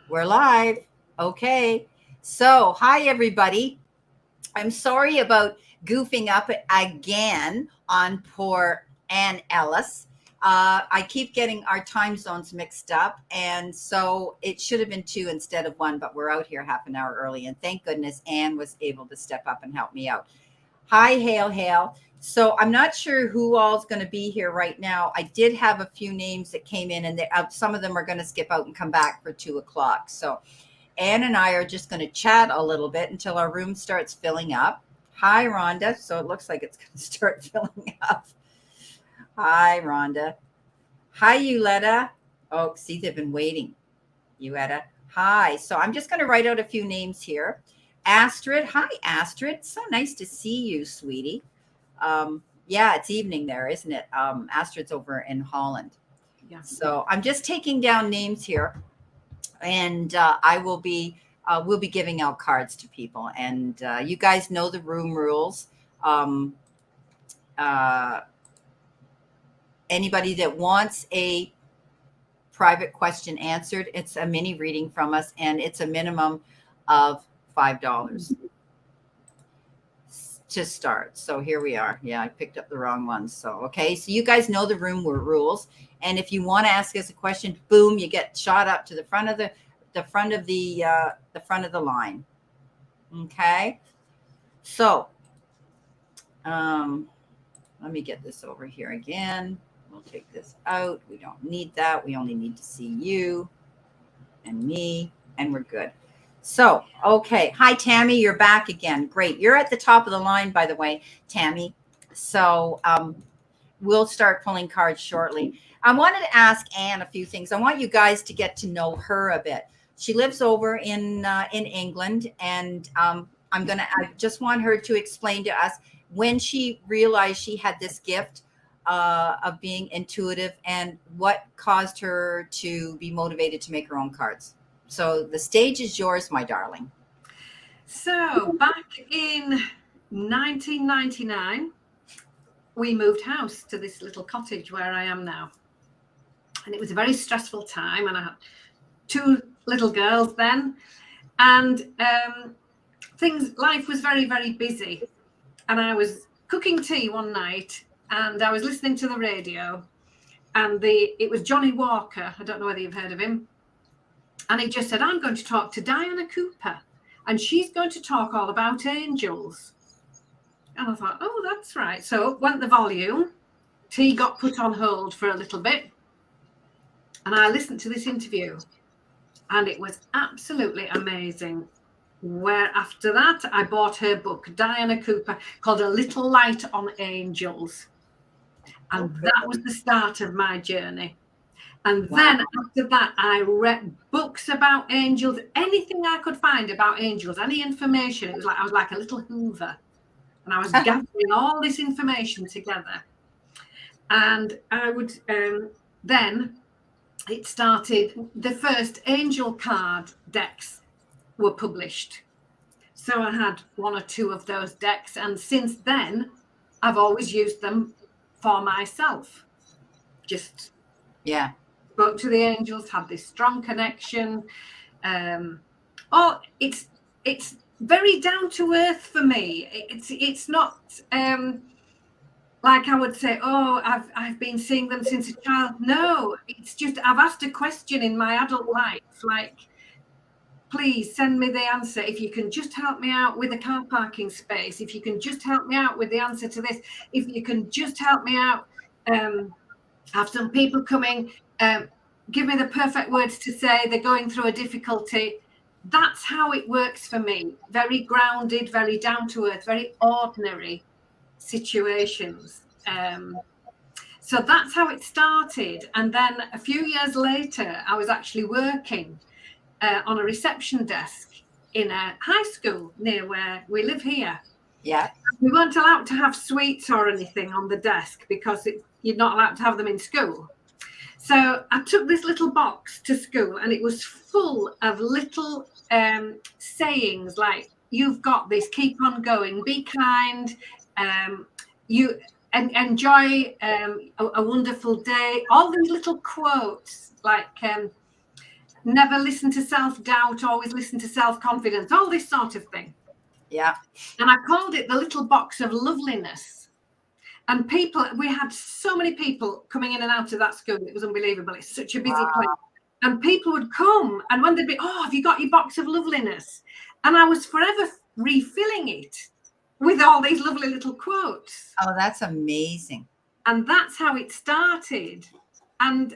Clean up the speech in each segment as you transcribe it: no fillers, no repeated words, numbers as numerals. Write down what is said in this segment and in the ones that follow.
We're live. Okay. So, hi, everybody. I'm sorry about goofing up again on poor Ann Ellis. I keep getting our time zones mixed up. And so it should have been 2 instead of 1, but we're out here half an hour early. And thank goodness Ann was able to step up and help me out. Hi, Hail, Hail. So I'm not sure who all's going to be here right now. I did have a few names that came in, and some of them are going to skip out and come back for 2:00. So Ann and I are just going to chat a little bit until our room starts filling up. Hi, Rhonda. So it looks like it's going to start filling up. Hi, Rhonda. Hi, Uletta. Oh, see, they've been waiting. Uletta. Hi. So I'm just going to write out a few names here. Astrid. Hi, Astrid. So nice to see you, sweetie. Yeah, it's evening there, isn't it? Astrid's over in Holland. Yeah. So I'm just taking down names here, and we'll be giving out cards to people, and you guys know the room rules. Anybody that wants a private question answered, it's a mini reading from us, and it's a minimum of $5 to start. So here we are. Yeah, I picked up the wrong ones. So, okay. So you guys know the room rules. And if you want to ask us a question, boom, you get shot up to the front of the front of the line. Okay. So, let me get this over here again. We'll take this out. We don't need that. We only need to see you and me, and we're good. So, okay. Hi, Tammy. You're back again. Great. You're at the top of the line, by the way, Tammy. So we'll start pulling cards shortly. I wanted to ask Anne a few things. I want you guys to get to know her a bit. She lives over in England, and I just want her to explain to us when she realized she had this gift of being intuitive and what caused her to be motivated to make her own cards. So the stage is yours, my darling. So back in 1999, we moved house to this little cottage where I am now. And it was a very stressful time. And I had 2 little girls then. And life was very, very busy. And I was cooking tea one night and I was listening to the radio. And it was Johnny Walker. I don't know whether you've heard of him. And he just said, I'm going to talk to Diana Cooper, and she's going to talk all about angels. And I thought, oh, that's right. So went the volume. Tea got put on hold for a little bit. And I listened to this interview, and it was absolutely amazing. Where after that, I bought her book, Diana Cooper, called A Little Light on Angels. And that was the start of my journey. And then after that, I read books about angels, anything I could find about angels, any information. It was like I was like a little Hoover, and I was gathering all this information together. And I would then it started. The first angel card decks were published, so I had 1 or 2 of those decks, and since then, I've always used them for myself. Just spoke to the angels, had this strong connection. It's very down to earth for me. It's not like I would say, oh, I've been seeing them since a child. No, it's just I've asked a question in my adult life, like, please send me the answer. If you can just help me out with a car parking space, if you can just help me out with the answer to this, if you can just help me out, have some people coming, give me the perfect words to say, they're going through a difficulty. That's how it works for me. Very grounded, very down to earth, very ordinary situations. So that's how it started. And then a few years later, I was actually working on a reception desk in a high school near where we live here. Yeah. We weren't allowed to have sweets or anything on the desk because you're not allowed to have them in school. So I took this little box to school, and it was full of little sayings like, you've got this, keep on going, be kind, you enjoy a wonderful day. All these little quotes like, never listen to self-doubt, always listen to self-confidence, all this sort of thing. Yeah. And I called it the little box of loveliness. And people, we had so many people coming in and out of that school. It was unbelievable. It's such a busy place. And people would come, and when they'd be, oh, have you got your box of loveliness? And I was forever refilling it with all these lovely little quotes. Oh, that's amazing. And that's how it started. And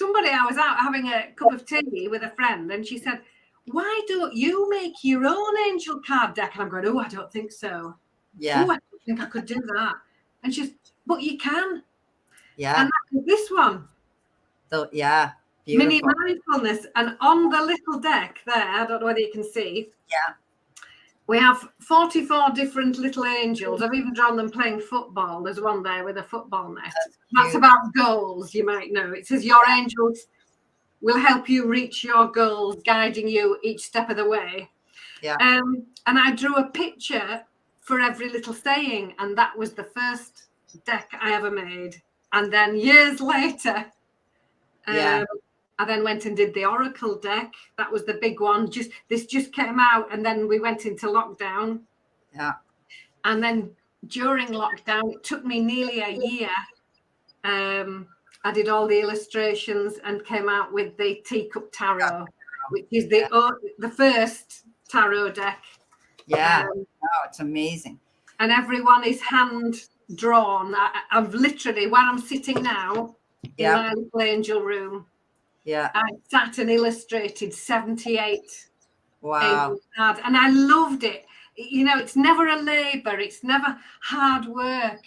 I was out having a cup of tea with a friend, and she said, why don't you make your own angel card deck? And I'm going, oh, I don't think so. Yeah. Oh, I don't think I could do that. And she's, but you can. Yeah. And that's this one. So, yeah. Beautiful. Mini mindfulness. And on the little deck there, I don't know whether you can see. Yeah. We have 44 different little angels. I've even drawn them playing football. There's one there with a football net. That's about goals, you might know. It says your angels will help you reach your goals, guiding you each step of the way. Yeah. And I drew a picture for every little saying, and that was the first deck I ever made. And then years later, I then went and did the Oracle deck. That was the big one. This just came out, and then we went into lockdown. Yeah. And then during lockdown, it took me nearly a year. I did all the illustrations and came out with the Teacup Taro, which is the first tarot deck. Yeah. It's amazing. And everyone is hand drawn. I've literally, where I'm sitting now, in my little angel room, I sat and illustrated 78 wow cards, and I loved it. You know, it's never a labor, it's never hard work.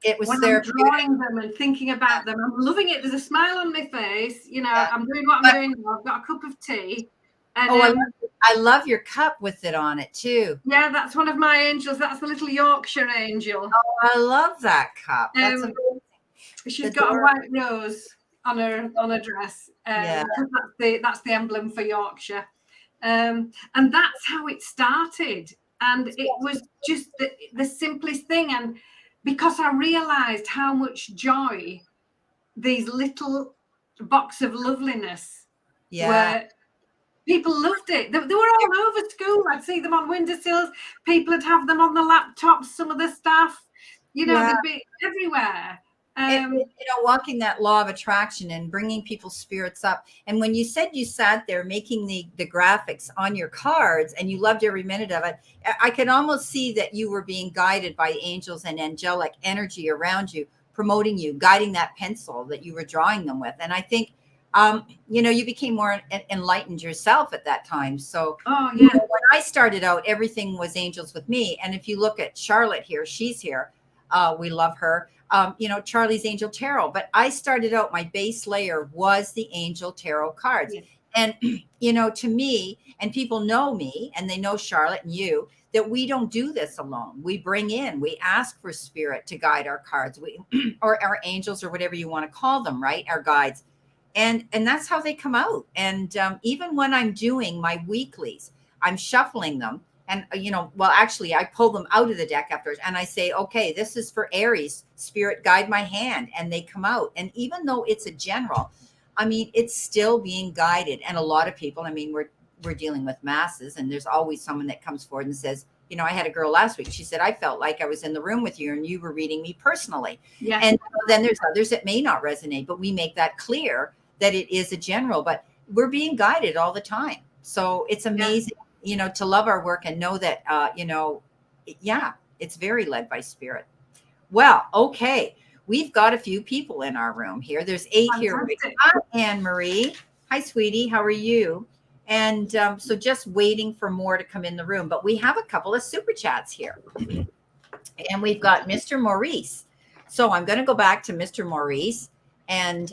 It was when I'm drawing them and thinking about them, I'm loving it. There's a smile on my face. You know, I'm doing what I'm doing now. I've got a cup of tea. And, I love your cup with it on it too. Yeah, that's one of my angels. That's the little Yorkshire Angel. Oh, I love that cup. That's amazing. She's got a white rose on her dress. That's the emblem for Yorkshire. And that's how it started. And it was just the simplest thing. And because I realized how much joy these little box of loveliness were. People loved it. They were all over school. I'd see them on windowsills. People would have them on the laptops. Some of the staff, you know, they'd be everywhere. Walking that law of attraction and bringing people's spirits up. And when you said you sat there making the graphics on your cards and you loved every minute of it, I could almost see that you were being guided by angels and angelic energy around you, promoting you, guiding that pencil that you were drawing them with. And I think, you became more enlightened yourself at that time. So when I started out, everything was angels with me. And if you look at Charlotte here, she's here. We love her. Charlie's Angel Tarot. But I started out, my base layer was the Angel Tarot cards. Yes. And, to me, and people know me and they know Charlotte and you, that we don't do this alone. We we ask for spirit to guide our cards, or our angels, or whatever you want to call them, right? Our guides. And that's how they come out. And even when I'm doing my weeklies, I'm shuffling them. And, actually, I pull them out of the deck afterwards. And I say, okay, this is for Aries. Spirit, guide my hand. And they come out. And even though it's a general, it's still being guided. And a lot of people, we're dealing with masses. And there's always someone that comes forward and says, I had a girl last week. She said, I felt like I was in the room with you and you were reading me personally. Yes. And then there's others that may not resonate, but we make that clear that it is a general, but we're being guided all the time. So it's amazing, to love our work and know that, it's very led by spirit. Well, okay. We've got a few people in our room here. There's 8 here. Hi, Anne-Marie. Hi, sweetie. How are you? And so just waiting for more to come in the room, but we have a couple of super chats here. And we've got Mr. Maurice. So I'm going to go back to Mr. Maurice, and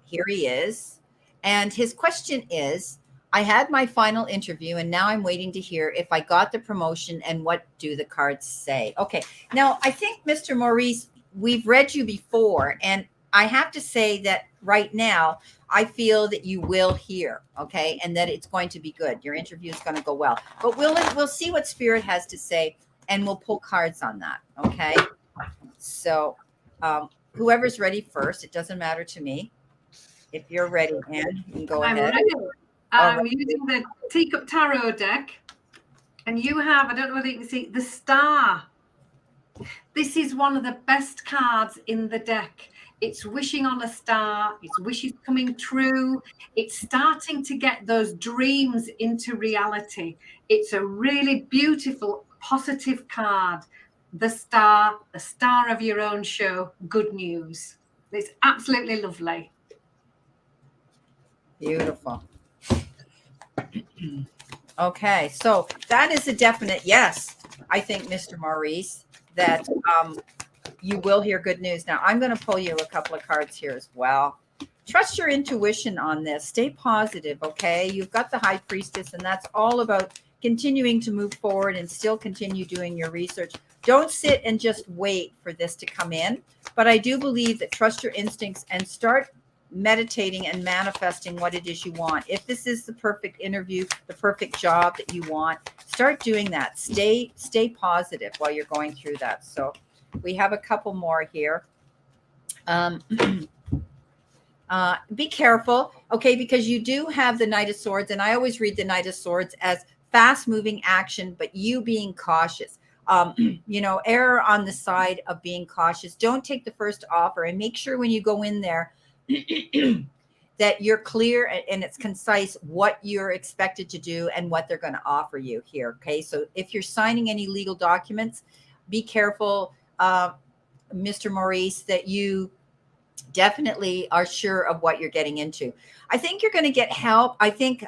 here he is. And his question is, I had my final interview and now I'm waiting to hear if I got the promotion and what do the cards say. Okay. Now, I think, Mr. Maurice, we've read you before, and I have to say that right now, I feel that you will hear, okay, and that it's going to be good. Your interview is going to go well. But we'll see what Spirit has to say, and we'll pull cards on that, okay? So whoever's ready first, it doesn't matter to me. If you're ready, Anne, you can go I'm ahead. ready. All I'm right. using the Teacup Tarot deck, and you have, I don't know whether you can see, the star. This is one of the best cards in the deck. It's wishing on a star. It's wishes coming true. It's starting to get those dreams into reality. It's a really beautiful, positive card. The star of your own show. Good news. It's absolutely lovely. Beautiful. Okay, so that is a definite yes. I think, Mr. Maurice, that you will hear good news. Now, I'm going to pull you a couple of cards here as well. Trust your intuition on this. Stay positive, okay? You've got the High Priestess, and that's all about continuing to move forward and still continue doing your research. Don't sit and just wait for this to come in. But I do believe that trust your instincts and start meditating and manifesting what it is you want. If this is the perfect interview, the perfect job that you want, start doing that. Stay positive while you're going through that. So we have a couple more here. Be careful, okay, because you do have the Knight of Swords, and I always read the Knight of Swords as fast moving action, but you being cautious. Err on the side of being cautious. Don't take the first offer, and make sure when you go in there that you're clear and it's concise what you're expected to do and what they're going to offer you here. Okay. So if you're signing any legal documents, be careful, Mr. Maurice, that you definitely are sure of what you're getting into. I think you're going to get help. I think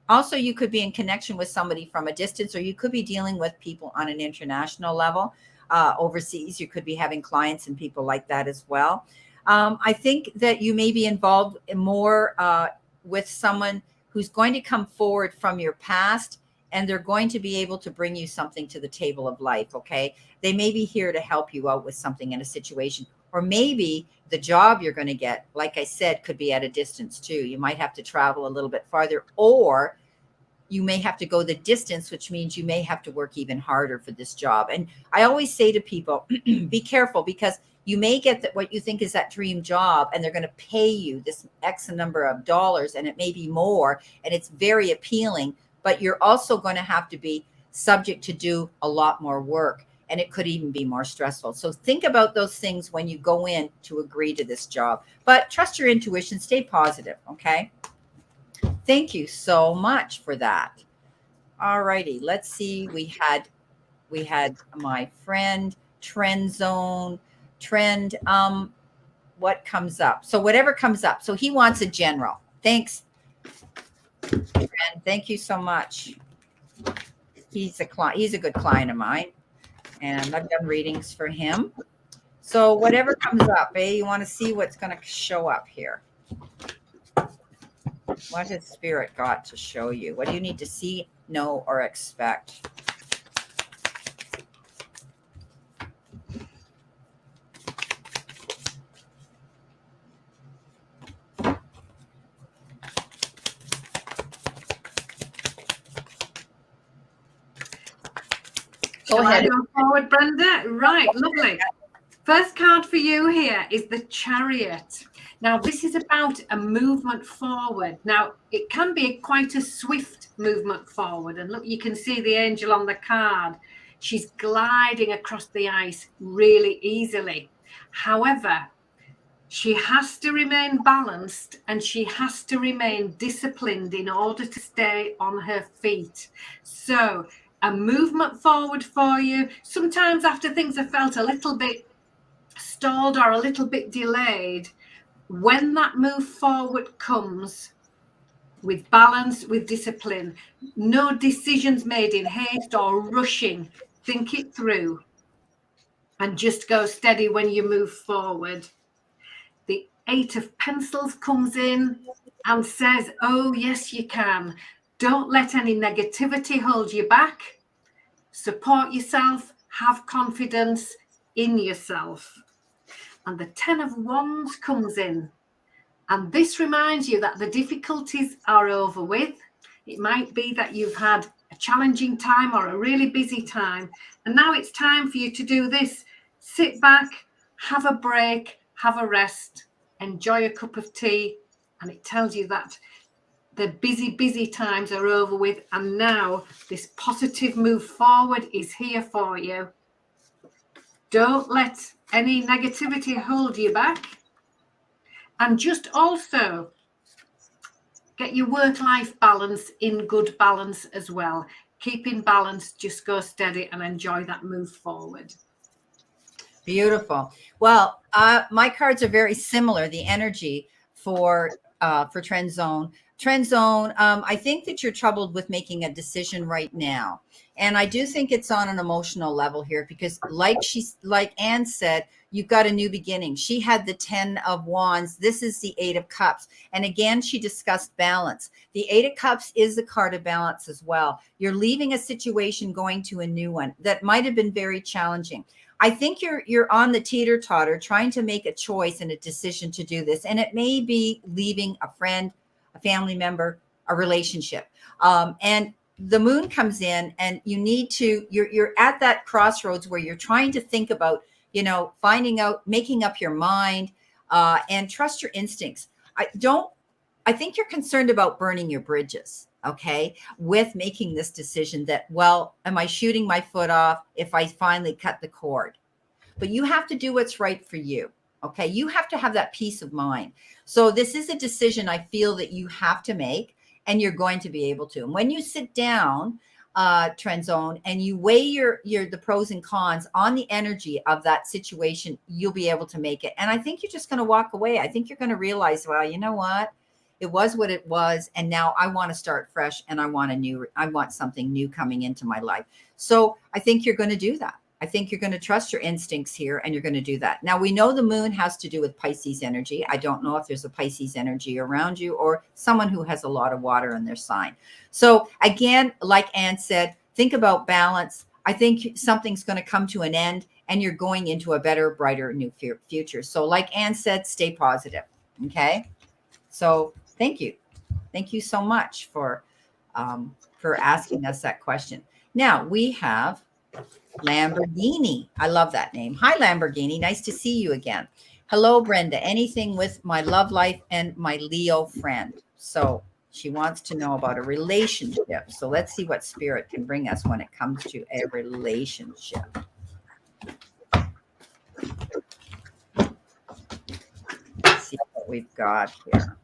also you could be in connection with somebody from a distance, or you could be dealing with people on an international level, overseas. You could be having clients and people like that as well. I think that you may be involved more with someone who's going to come forward from your past, and they're going to be able to bring you something to the table of life, okay? They may be here to help you out with something in a situation, or maybe the job you're going to get, like I said, could be at a distance too. You might have to travel a little bit farther, or you may have to go the distance, which means you may have to work even harder for this job. And I always say to people, be careful, because you may get what you think is that dream job, and they're going to pay you this X number of dollars, and it may be more, and it's very appealing, but you're also going to have to be subject to do a lot more work, and it could even be more stressful. So think about those things when you go in to agree to this job, but trust your intuition, stay positive. Okay. Thank you so much for that. All righty. Let's see. We had my friend Trend Zone. Trend, what comes up? So whatever comes up. So he wants a general. Thanks, Trend. Thank you so much. He's a client. He's a good client of mine, and I've done readings for him. So whatever comes up, you want to see what's going to show up here. What has Spirit got to show you? What do you need to see, know, or expect? Go ahead. Go forward, Brenda. Right, lovely. First card for you here is the Chariot. Now, this is about a movement forward. Now, it can be quite a swift movement forward. And look, you can see the angel on the card. She's gliding across the ice really easily. However, she has to remain balanced, and she has to remain disciplined in order to stay on her feet. So a movement forward for you. Sometimes after things have felt a little bit stalled or a little bit delayed, when that move forward comes with balance, with discipline, no decisions made in haste or rushing, think it through and just go steady when you move forward. The 8 of Pencils comes in and says, oh, yes, you can. Don't let any negativity hold you back. Support yourself. Have confidence in yourself. And the 10 of Wands comes in. And this reminds you that the difficulties are over with. It might be that you've had a challenging time or a really busy time. And now it's time for you to do this. Sit back, have a break, have a rest, enjoy a cup of tea, and it tells you that the busy times are over with, and now this positive move forward is here for you. Don't let any negativity hold you back. And just also get your work-life balance in good balance as well. Keep in balance, just go steady and enjoy that move forward. Beautiful. Well, my cards are very similar. The energy for Trend Zone. Trend Zone, I think that you're troubled with making a decision right now. And I do think it's on an emotional level here because like Anne said, you've got a new beginning. She had the 10 of Wands. This is the 8 of Cups. And again, she discussed balance. The 8 of Cups is the card of balance as well. You're leaving a situation, going to a new one that might have been very challenging. I think you're on the teeter-totter trying to make a choice and a decision to do this. And it may be leaving a friend, a family member, a relationship. And the moon comes in and you need to, you're at that crossroads where you're trying to think about, finding out, making up your mind, and trust your instincts. I think you're concerned about burning your bridges, okay, with making this decision that, well, am I shooting my foot off if I finally cut the cord? But you have to do what's right for you, okay? You have to have that peace of mind. So this is a decision I feel that you have to make, and you're going to be able to. And when you sit down, Trend Zone, and you weigh the pros and cons on the energy of that situation, you'll be able to make it. And I think you're just going to walk away. I think you're going to realize, well, you know what? It was what it was. And now I want to start fresh, and I want something new coming into my life. So I think you're going to do that. I think you're going to trust your instincts here, and you're going to do that. Now, we know the moon has to do with Pisces energy. I don't know if there's a Pisces energy around you or someone who has a lot of water in their sign. So again, like Anne said, think about balance. I think something's going to come to an end, and you're going into a better, brighter, new future. So like Anne said, stay positive. Okay. So thank you. Thank you so much for asking us that question. Now we have Lamborghini. I love that name. Hi, Lamborghini. Nice to see you again. Hello, Brenda. Anything with my love life and my Leo friend. So she wants to know about a relationship. So let's see what spirit can bring us when it comes to a relationship. Let's see what we've got here.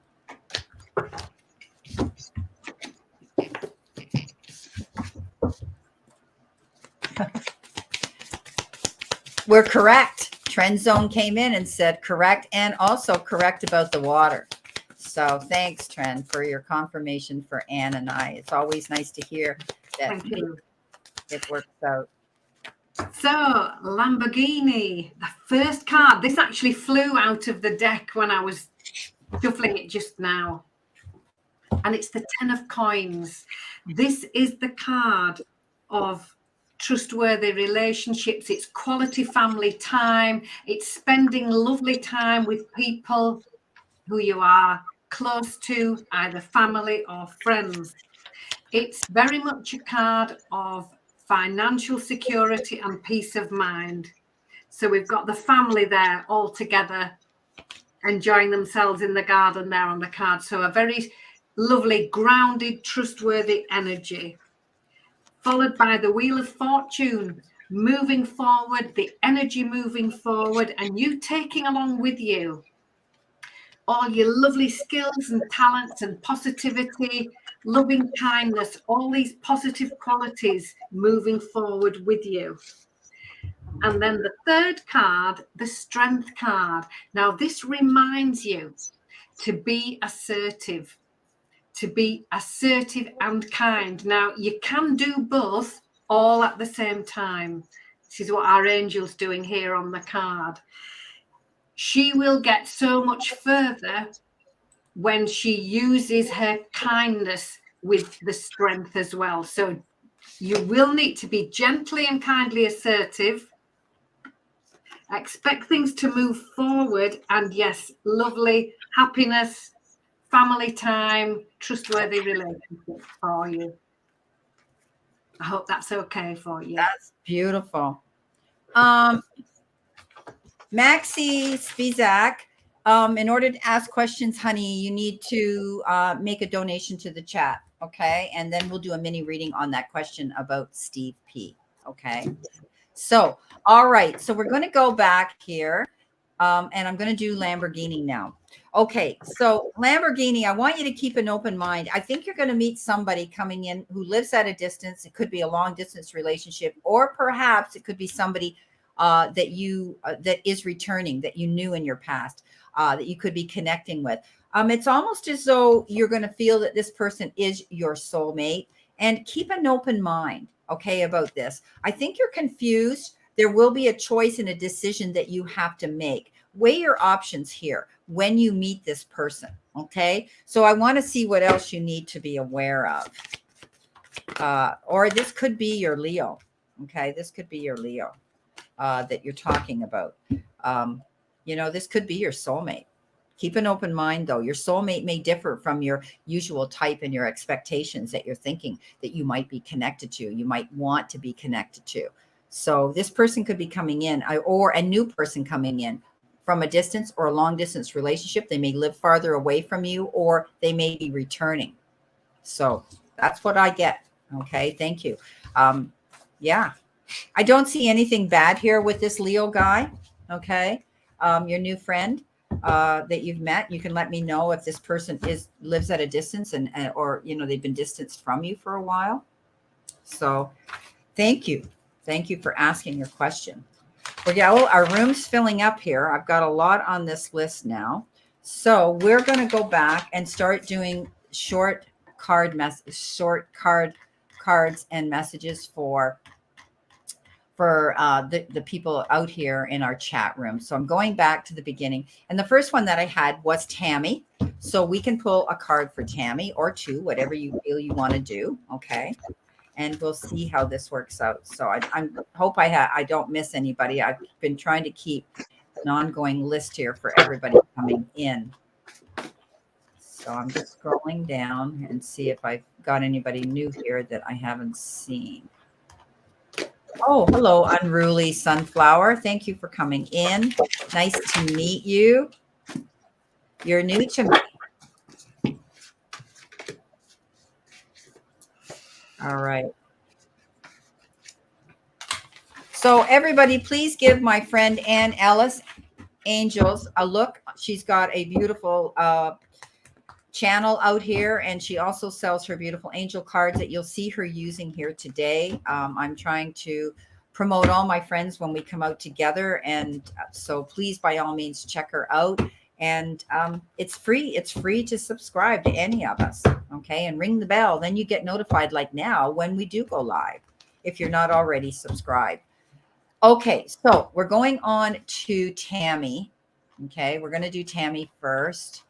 We're correct. Trend Zone came in and said correct, and also correct about the water. So thanks, Trend, for your confirmation for Anne and I. It's always nice to hear that it works out. So Lamborghini, the first card. This actually flew out of the deck when I was shuffling it just now. And it's the 10 of coins. This is the card of trustworthy relationships. It's quality family time. It's spending lovely time with people who you are close to, either family or friends. It's very much a card of financial security and peace of mind. So we've got the family there all together, enjoying themselves in the garden there on the card. So a very lovely, grounded, trustworthy energy. Followed by the Wheel of Fortune, moving forward, the energy moving forward, and you taking along with you all your lovely skills and talents and positivity, loving kindness, all these positive qualities moving forward with you. And then the third card, the Strength card. Now, this reminds you to be assertive. To be assertive and kind. Now, you can do both all at the same time. This is what our angel's doing here on the card. She will get so much further when she uses her kindness with the strength as well. So you will need to be gently and kindly assertive. Expect things to move forward. And yes, lovely happiness, family time, trustworthy relationship for you. I hope that's okay for you. That's beautiful. Maxie Spizak, In order to ask questions, honey, you need to make a donation to the chat. Okay. And then we'll do a mini reading on that question about Steve P. Okay. So, all right. So we're going to go back here. And I'm going to do Lamborghini now. Okay. So Lamborghini, I want you to keep an open mind. I think you're going to meet somebody coming in who lives at a distance. It could be a long distance relationship, or perhaps it could be somebody that is returning, that you knew in your past, that you could be connecting with. It's almost as though you're going to feel that this person is your soulmate, and keep an open mind, okay, about this. I think you're confused. There will be a choice and a decision that you have to make. Weigh your options here when you meet this person, okay? So I want to see what else you need to be aware of. Or this could be your Leo, okay? This could be your Leo that you're talking about. This could be your soulmate. Keep an open mind, though. Your soulmate may differ from your usual type and your expectations that you're thinking that you might be connected to, you might want to be connected to. So this person could be coming in, or a new person coming in from a distance or a long distance relationship. They may live farther away from you, or they may be returning. So that's what I get. Okay. Thank you. Yeah. I don't see anything bad here with this Leo guy. Okay. Your new friend that you've met, you can let me know if this person lives at a distance or they've been distanced from you for a while. So thank you. Thank you for asking your question. Well, our room's filling up here. I've got a lot on this list now. So we're going to go back and start doing short cards and messages for the people out here in our chat room. So I'm going back to the beginning. And the first one that I had was Tammy. So we can pull a card for Tammy or two, whatever you feel you want to do. Okay. And we'll see how this works out. So I hope I don't miss anybody. I've been trying to keep an ongoing list here for everybody coming in. So I'm just scrolling down and see if I've got anybody new here that I haven't seen. Oh, hello, Unruly Sunflower. Thank you for coming in. Nice to meet you. You're new to me. All right. So everybody, please give my friend ELLIS Angels a look. She's got a beautiful channel out here, and she also sells her beautiful angel cards that you'll see her using here today. I'm trying to promote all my friends when we come out together, and so please, by all means, check her out. And it's free. It's free to subscribe to any of us. Okay, and ring the bell. Then you get notified, like now, when we do go live, if you're not already subscribed. Okay, so we're going on to Tammy. Okay, we're going to do Tammy first.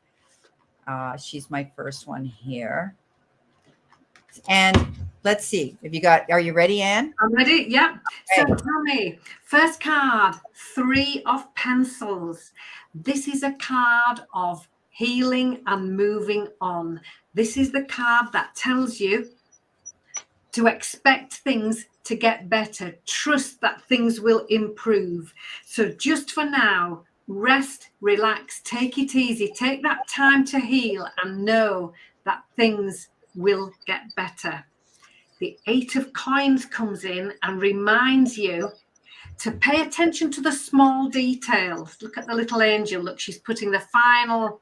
She's my first one here. And let's see if are you ready, Anne? I'm ready. Yeah. Okay. So Tammy, first card, 3 of Pentacles. This is a card of healing and moving on. This is the card that tells you to expect things to get better. Trust that things will improve. So just for now, rest, relax, take it easy, take that time to heal, and know that things will get better. The 8 of Coins comes in and reminds you to pay attention to the small details. Look at the little angel. Look, she's putting the final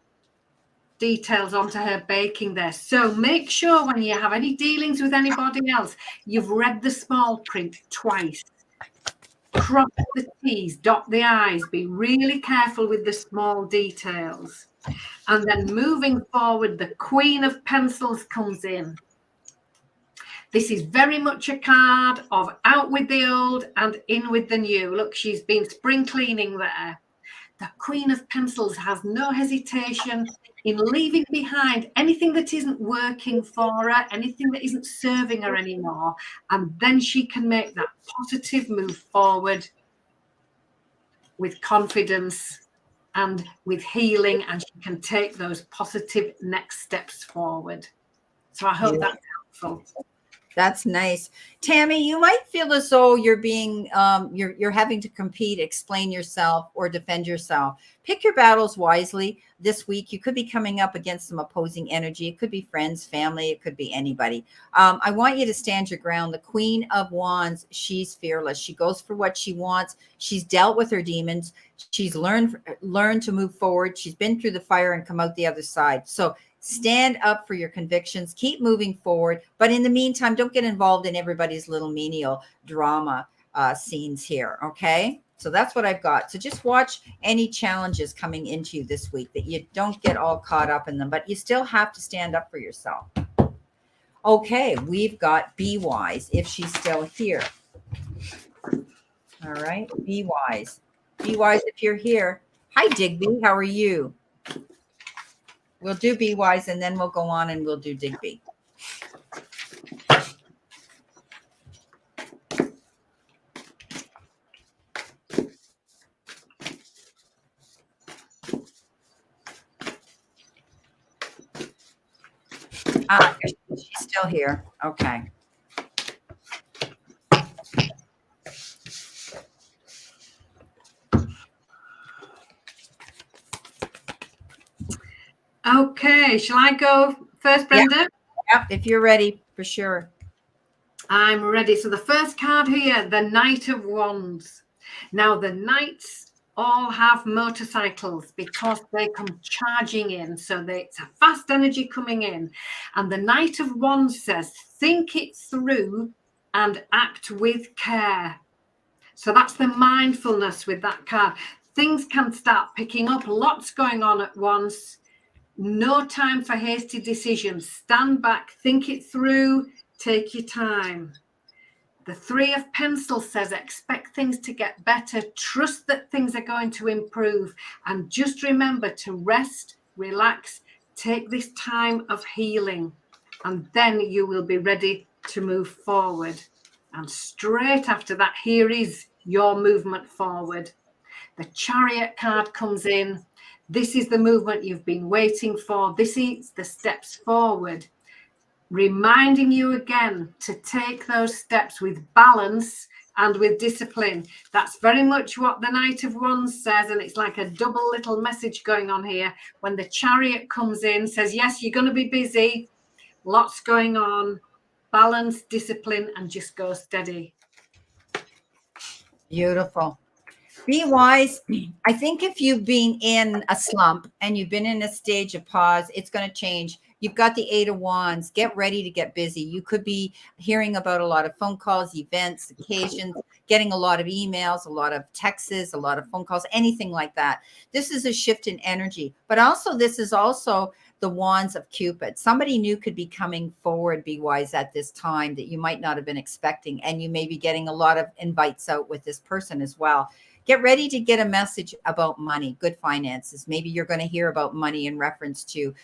details onto her baking there. So make sure when you have any dealings with anybody else, you've read the small print twice. Cross the T's, dot the I's, be really careful with the small details. And then moving forward, the Queen of Pentacles comes in. This is very much a card of out with the old and in with the new. Look, she's been spring cleaning there. The Queen of Pentacles has no hesitation in leaving behind anything that isn't working for her, anything that isn't serving her anymore. And then she can make that positive move forward with confidence and with healing, and she can take those positive next steps forward. So I hope that's helpful. That's nice. Tammy, you might feel as though you're being you're having to compete, explain yourself, or defend yourself. Pick your battles wisely this week. You could be coming up against some opposing energy. It could be friends, family, it could be anybody. I want you to stand your ground. The Queen of Wands, she's fearless. She goes for what she wants. She's dealt with her demons. She's learned to move forward. She's been through the fire and come out the other side. So stand up for your convictions, keep moving forward. But in the meantime, don't get involved in everybody's little menial drama scenes here. Okay. So that's what I've got. So just watch any challenges coming into you this week, that you don't get all caught up in them, but you still have to stand up for yourself. Okay. We've got Be Wise, if she's still here. All right. Be Wise. Be Wise if you're here. Hi, Digby. How are you? We'll do Be Wise, and then we'll go on and we'll do Digby. She's still here. Okay. Okay, shall I go first, Brenda? Yep, if you're ready, for sure. I'm ready. So the first card here, the Knight of Wands. Now the knights all have motorcycles because they come charging in. So it's a fast energy coming in. And the Knight of Wands says, think it through and act with care. So that's the mindfulness with that card. Things can start picking up, lots going on at once. No time for hasty decisions. Stand back, think it through, take your time. The Three of Pentacles says, expect things to get better. Trust that things are going to improve. And just remember to rest, relax, take this time of healing. And then you will be ready to move forward. And straight after that, here is your movement forward. The Chariot card comes in. This is the movement you've been waiting for. This is the steps forward. Reminding you again to take those steps with balance and with discipline. That's very much what the Knight of Wands says, and it's like a double little message going on here. When the Chariot comes in, says, yes, you're going to be busy, lots going on, balance, discipline, and just go steady. Beautiful. Be wise. I think if you've been in a slump and you've been in a stage of pause, it's going to change. You've got the Eight of Wands. Get ready to get busy. You could be hearing about a lot of phone calls, events, occasions, getting a lot of emails, a lot of texts, a lot of phone calls, anything like that. This is a shift in energy. But also, this is also the Wands of Cupid. Somebody new could be coming forward, Be Wise, at this time that you might not have been expecting. And you may be getting a lot of invites out with this person as well. Get ready to get a message about money, good finances. Maybe you're going to hear about money in reference to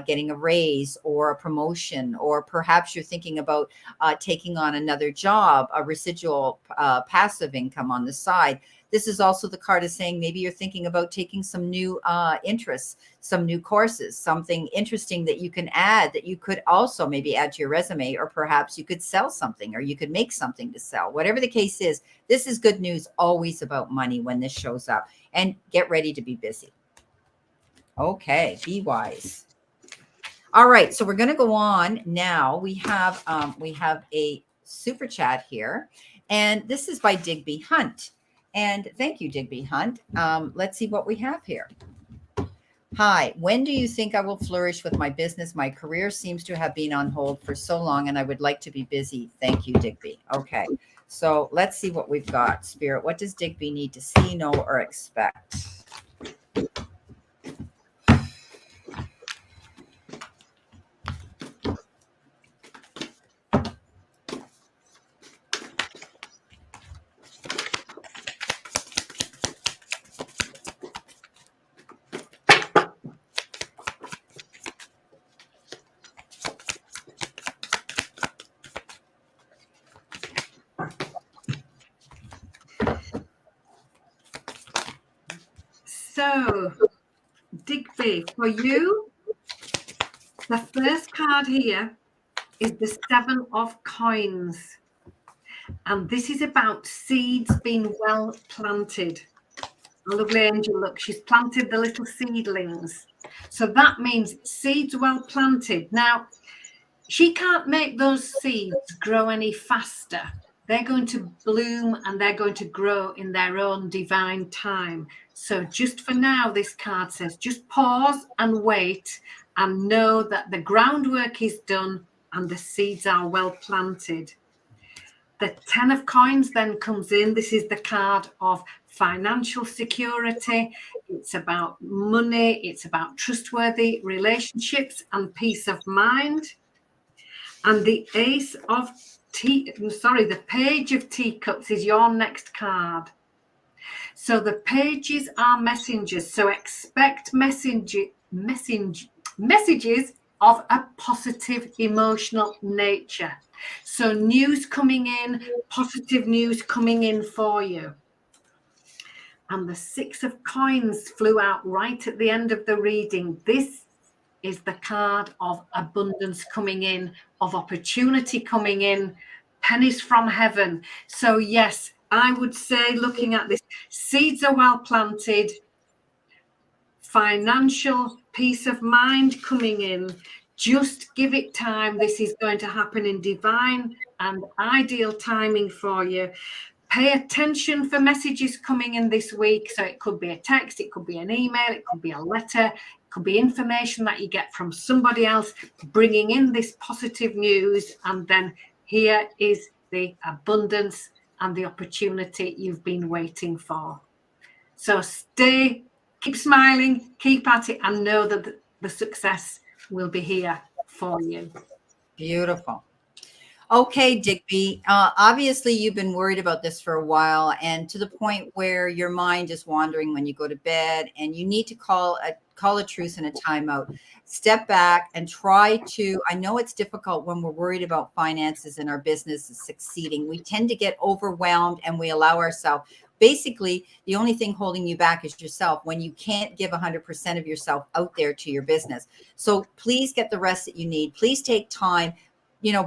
getting a raise or a promotion, or perhaps you're thinking about taking on another job, a residual passive income on the side. This is also the card is saying maybe you're thinking about taking some new interests, some new courses, something interesting that you can add, that you could also maybe add to your resume, or perhaps you could sell something, or you could make something to sell. Whatever the case is, this is good news always about money when this shows up. And get ready to be busy. Okay, be wise. All right, so we're going to go on now. We have a super chat here, and this is by Digby Hunt. And thank you, Digby Hunt. Let's see what we have here. Hi, when do you think I will flourish with my business? My career seems to have been on hold for so long, and I would like to be busy. Thank you, Digby. Okay, so let's see what we've got. Spirit, what does Digby need to see, know, or expect? So, Digby, for you, the first card here is the 7 of coins. And this is about seeds being well planted. A lovely angel, look, she's planted the little seedlings. So that means seeds well planted. Now, she can't make those seeds grow any faster. They're going to bloom and they're going to grow in their own divine time. So just for now, this card says, just pause and wait and know that the groundwork is done and the seeds are well planted. The 10 of coins then comes in. This is the card of financial security. It's about money. It's about trustworthy relationships and peace of mind. And the the Page of Teacups is your next card. So the pages are messengers. So expect messages of a positive emotional nature. So news coming in, positive news coming in for you. And the 6 of coins flew out right at the end of the reading. This is the card of abundance coming in, of opportunity coming in, pennies from heaven. So yes, I would say, looking at this, seeds are well planted, financial peace of mind coming in. Just give it time. This is going to happen in divine and ideal timing for you. Pay attention for messages coming in this week. So it could be a text, it could be an email, it could be a letter, it could be information that you get from somebody else bringing in this positive news. And then here is the abundance and the opportunity you've been waiting for. So keep smiling, keep at it, and know that the success will be here for you. Beautiful. Okay, Digby. Obviously, you've been worried about this for a while, and to the point where your mind is wandering when you go to bed, and you need to call a truce and a timeout. Step back and try to. I know it's difficult when we're worried about finances and our business is succeeding. We tend to get overwhelmed, and we allow ourselves. Basically, the only thing holding you back is yourself when you can't give 100% of yourself out there to your business. So please get the rest that you need. Please take time,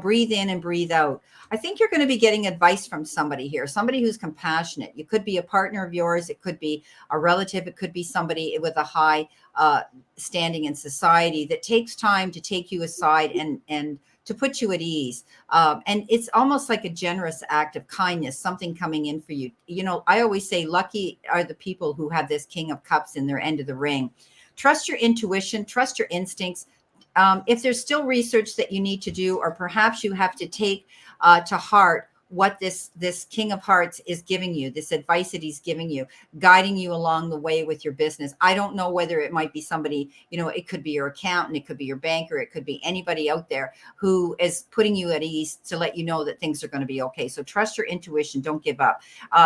breathe in and breathe out. I think you're going to be getting advice from somebody here, somebody who's compassionate. You could be a partner of yours. It could be a relative. It could be somebody with a high standing in society that takes time to take you aside and to put you at ease. And it's almost like a generous act of kindness, something coming in for you. I always say lucky are the people who have this King of Cups in their end of the ring. Trust your intuition, trust your instincts. If there's still research that you need to do, or perhaps you have to take to heart what this King of Hearts is giving you, this advice that he's giving you, guiding you along the way with your business. I don't know whether it might be somebody, it could be your accountant, it could be your banker, it could be anybody out there who is putting you at ease to let you know that things are going to be okay. So trust your intuition. Don't give up.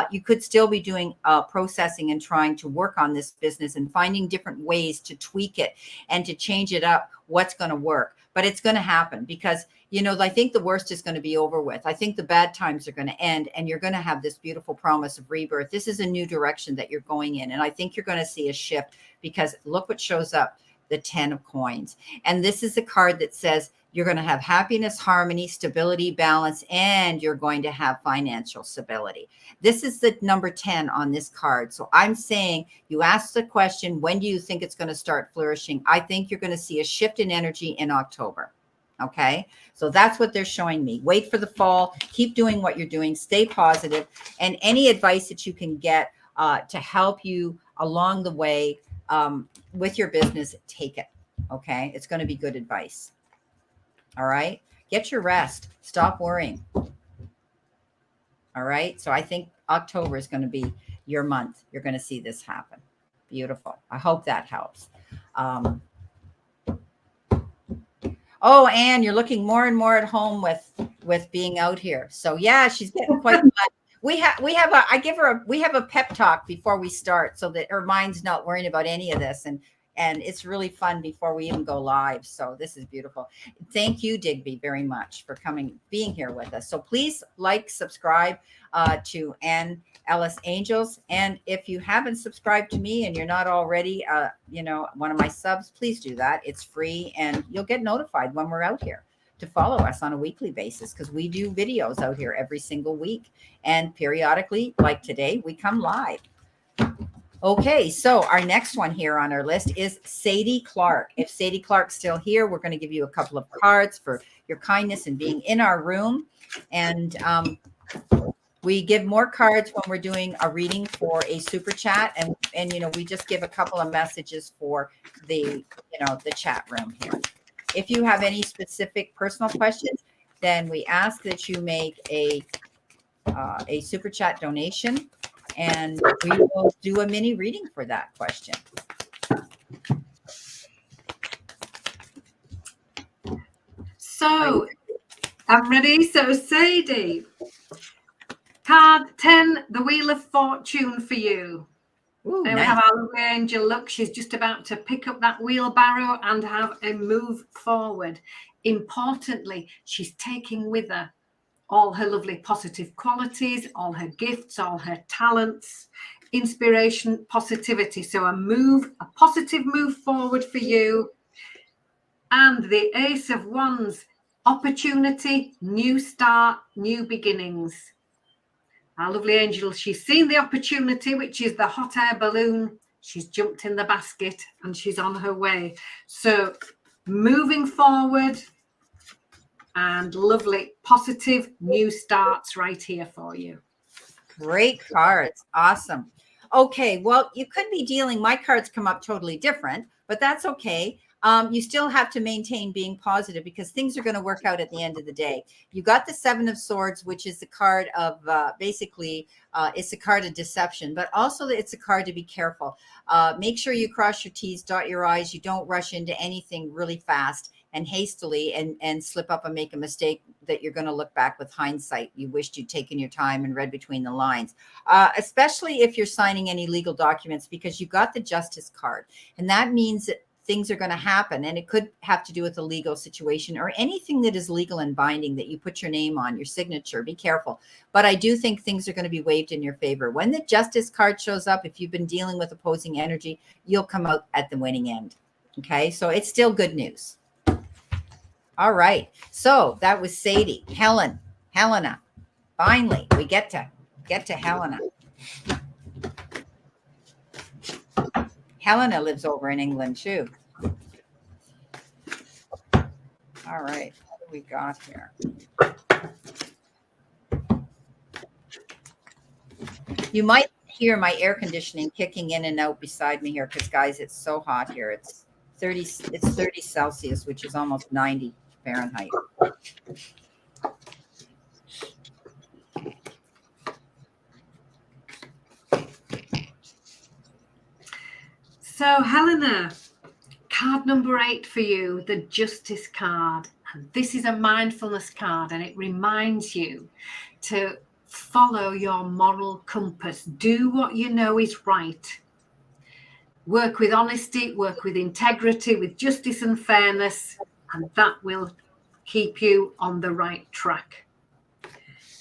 You could still be doing processing and trying to work on this business and finding different ways to tweak it and to change it up, what's going to work. But it's going to happen because, I think the worst is going to be over with. I think the bad times are going to end and you're going to have this beautiful promise of rebirth. This is a new direction that you're going in. And I think you're going to see a shift because look what shows up, the 10 of coins. And this is a card that says you're going to have happiness, harmony, stability, balance, and you're going to have financial stability. This is the number 10 on this card. So I'm saying you asked the question, when do you think it's going to start flourishing? I think you're going to see a shift in energy in October. Okay, so that's what they're showing me. Wait for the fall. Keep doing what you're doing. Stay positive. And any advice that you can get to help you along the way with your business, take it. Okay, it's going to be good advice. All right, get your rest. Stop worrying. All right, so I think October is going to be your month. You're going to see this happen. Beautiful. I hope that helps. Oh, Anne, you're looking more and more at home with being out here. So yeah, she's getting quite much. We have a pep talk before we start so that her mind's not worrying about any of this. And it's really fun before we even go live. So this is beautiful. Thank you, Digby, very much for being here with us. So please subscribe to ELLIS Angels. And if you haven't subscribed to me and you're not already, one of my subs, please do that. It's free and you'll get notified when we're out here. to follow us on a weekly basis, because we do videos out here every single week. And periodically, like today, we come live. Okay, so our next one here on our list is Sadie Clark. If Sadie Clark's still here, we're going to give you a couple of cards for your kindness and being in our room. And we give more cards when we're doing a reading for a super chat. And you know, we just give a couple of messages for the chat room here. If you have any specific personal questions, then we ask that you make a super chat donation, and we will do a mini reading for that question. So I'm ready. So Sadie, card 10, the Wheel of Fortune for you. Ooh, there nice. We have our lovely angel. Look, she's just about to pick up that wheelbarrow and have a move forward. Importantly, she's taking with her all her lovely positive qualities, all her gifts, all her talents, inspiration, positivity. So a positive move forward for you. And the Ace of Wands, opportunity, new start, new beginnings. Our lovely angel, she's seen the opportunity, which is the hot air balloon. She's jumped in the basket and she's on her way. So moving forward, and lovely, positive new starts right here for you. Great cards. Awesome. Okay, well, you could be dealing, my cards come up totally different, but that's okay. You still have to maintain being positive, because things are going to work out at the end of the day. You got the Seven of Swords, which is the card of basically it's a card of deception, but also it's a card to be careful. Make sure you cross your T's, dot your I's. You don't rush into anything really fast and hastily and slip up and make a mistake that you're going to look back with hindsight. You wished you'd taken your time and read between the lines, especially if you're signing any legal documents, because you got the Justice card. And that means that things are going to happen, and it could have to do with a legal situation or anything that is legal and binding that you put your name on, your signature. Be careful. But I do think things are going to be waved in your favor. When the Justice card shows up, if you've been dealing with opposing energy, you'll come out at the winning end. Okay, so it's still good news. All right, so that was Sadie. Helena. Finally, we get to Helena. Helena lives over in England too. All right, what do we got here? You might hear my air conditioning kicking in and out beside me here, because guys, it's so hot here. It's 30 Celsius, which is almost 90 Fahrenheit. So Helena, card number 8 for you, the Justice card. And this is a mindfulness card, and it reminds you to follow your moral compass. Do what you know is right. Work with honesty, work with integrity, with justice and fairness, and that will keep you on the right track.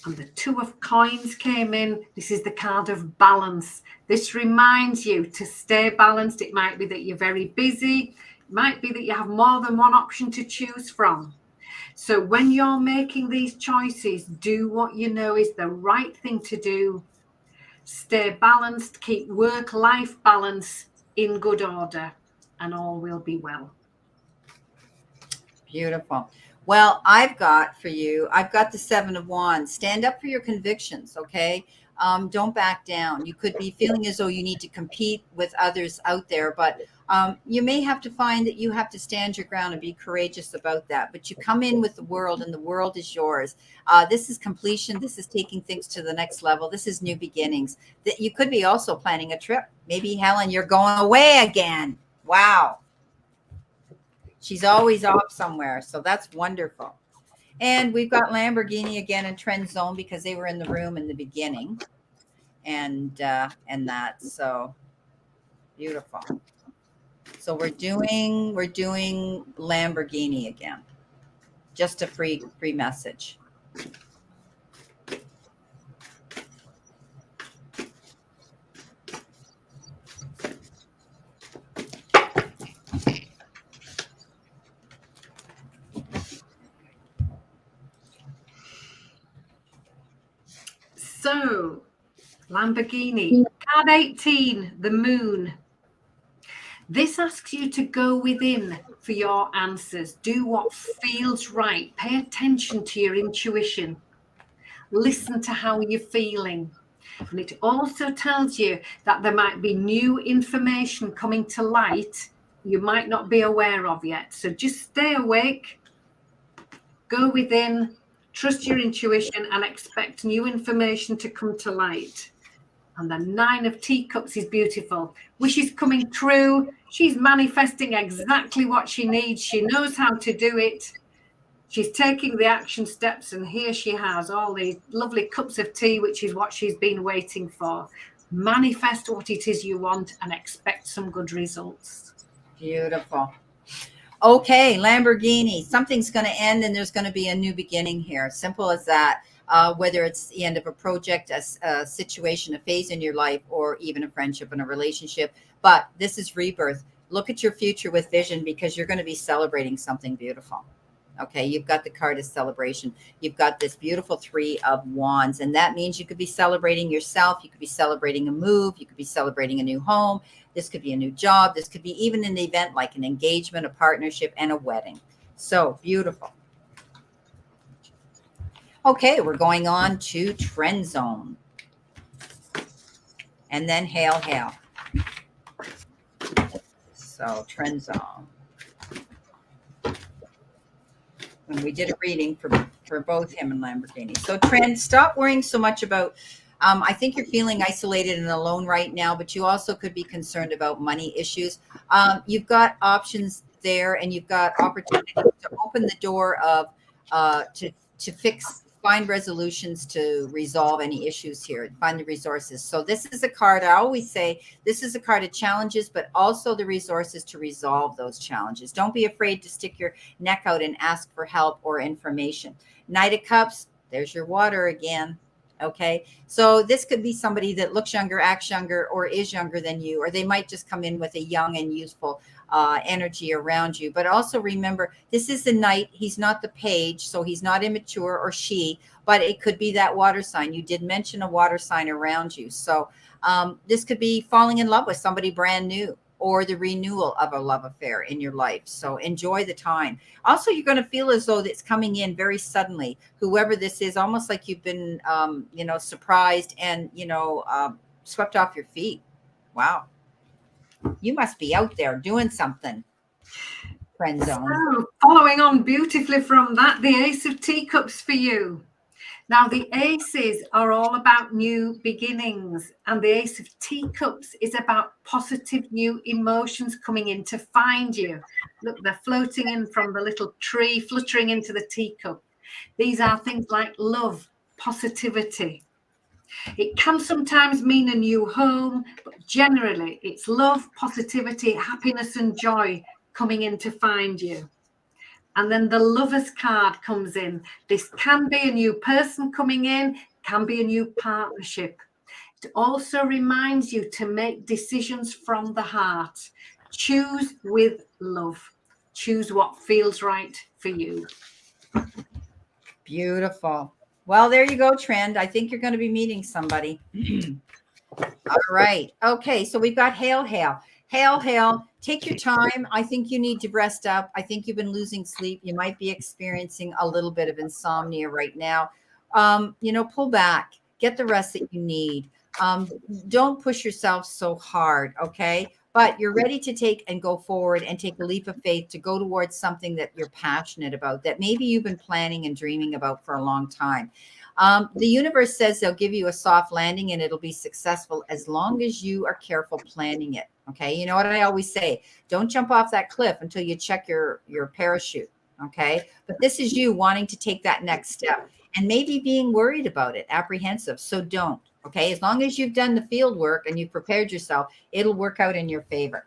And the Two of Coins came in. This is the card of balance. This reminds you to stay balanced. It might be that you're very busy. It might be that you have more than one option to choose from. So when you're making these choices, do what you know is the right thing to do. Stay balanced, keep work-life balance in good order, and all will be well. Beautiful. Well, I've got the Seven of Wands. Stand up for your convictions, okay? Don't back down. You could be feeling as though you need to compete with others out there, but you may have to find that you have to stand your ground and be courageous about that. But you come in with the world, and the world is yours. This is completion. This is taking things to the next level. This is new beginnings. That you could be also planning a trip. Maybe, Helen, you're going away again. Wow. She's always off somewhere, so that's wonderful. And we've got Lamborghini again in Trend Zone, because they were in the room in the beginning, and that, so beautiful. So we're doing Lamborghini again. Just a free message. So, Lamborghini, card 18, the moon. This asks you to go within for your answers. Do what feels right. Pay attention to your intuition. Listen to how you're feeling. And it also tells you that there might be new information coming to light you might not be aware of yet. So just stay awake, go within, trust your intuition, and expect new information to come to light. And the 9 of Teacups is beautiful. Wishes coming true. She's manifesting exactly what she needs. She knows how to do it. She's taking the action steps, and here she has all these lovely cups of tea, which is what she's been waiting for. Manifest what it is you want and expect some good results. Beautiful. Okay, Lamborghini. Something's going to end and there's going to be a new beginning here. Simple as that. Whether it's the end of a project, a situation, a phase in your life, or even a friendship and a relationship. But this is rebirth. Look at your future with vision, because you're going to be celebrating something beautiful. Okay, you've got the card of celebration. You've got this beautiful 3 of Wands, and that means you could be celebrating yourself. You could be celebrating a move. You could be celebrating a new home. This could be a new job. This could be even an event like an engagement, a partnership, and a wedding. So beautiful. Okay, we're going on to Trend Zone. And then Hail, Hail. So Trend Zone. And we did a reading for both him and Lamborghini. So Trend, stop worrying so much about, I think you're feeling isolated and alone right now, but you also could be concerned about money issues. You've got options there, and you've got opportunities to open the door of, to find resolutions to resolve any issues here, find the resources. So this is a card, I always say, this is a card of challenges, but also the resources to resolve those challenges. Don't be afraid to stick your neck out and ask for help or information. Knight of Cups, there's your water again. Okay, so this could be somebody that looks younger, acts younger, or is younger than you, or they might just come in with a young and youthful energy around you. But also remember, this is the Knight. He's not the Page, so he's not immature, or she, but it could be that water sign. You did mention a water sign around you. So this could be falling in love with somebody brand new, or the renewal of a love affair in your life. So enjoy the time. Also, you're going to feel as though it's coming in very suddenly. Whoever this is, almost like you've been, surprised and, swept off your feet. Wow. You must be out there doing something. Friend Zone. So, following on beautifully from that, the Ace of Teacups for you. Now, the aces are all about new beginnings, and the Ace of Teacups is about positive new emotions coming in to find you. Look, they're floating in from the little tree, fluttering into the teacup. These are things like love, positivity. It can sometimes mean a new home, but generally it's love, positivity, happiness, and joy coming in to find you. And then the Lovers card comes in. This can be a new person coming in, can be a new partnership. It also reminds you to make decisions from the heart. Choose with love. Choose what feels right for you. Beautiful. Well, there you go, Trend. I think you're going to be meeting somebody. All right. Okay, so we've got Hail, Hail. Hail, Hail. Take your time. I think you need to rest up. I think you've been losing sleep. You might be experiencing a little bit of insomnia right now. Pull back. Get the rest that you need. Don't push yourself so hard, okay? But you're ready to take and go forward and take a leap of faith to go towards something that you're passionate about, that maybe you've been planning and dreaming about for a long time. The universe says they'll give you a soft landing and it'll be successful as long as you are careful planning it. Okay. You know what I always say? Don't jump off that cliff until you check your parachute. Okay. But this is you wanting to take that next step and maybe being worried about it, apprehensive. So don't. Okay. As long as you've done the field work and you've prepared yourself, it'll work out in your favor.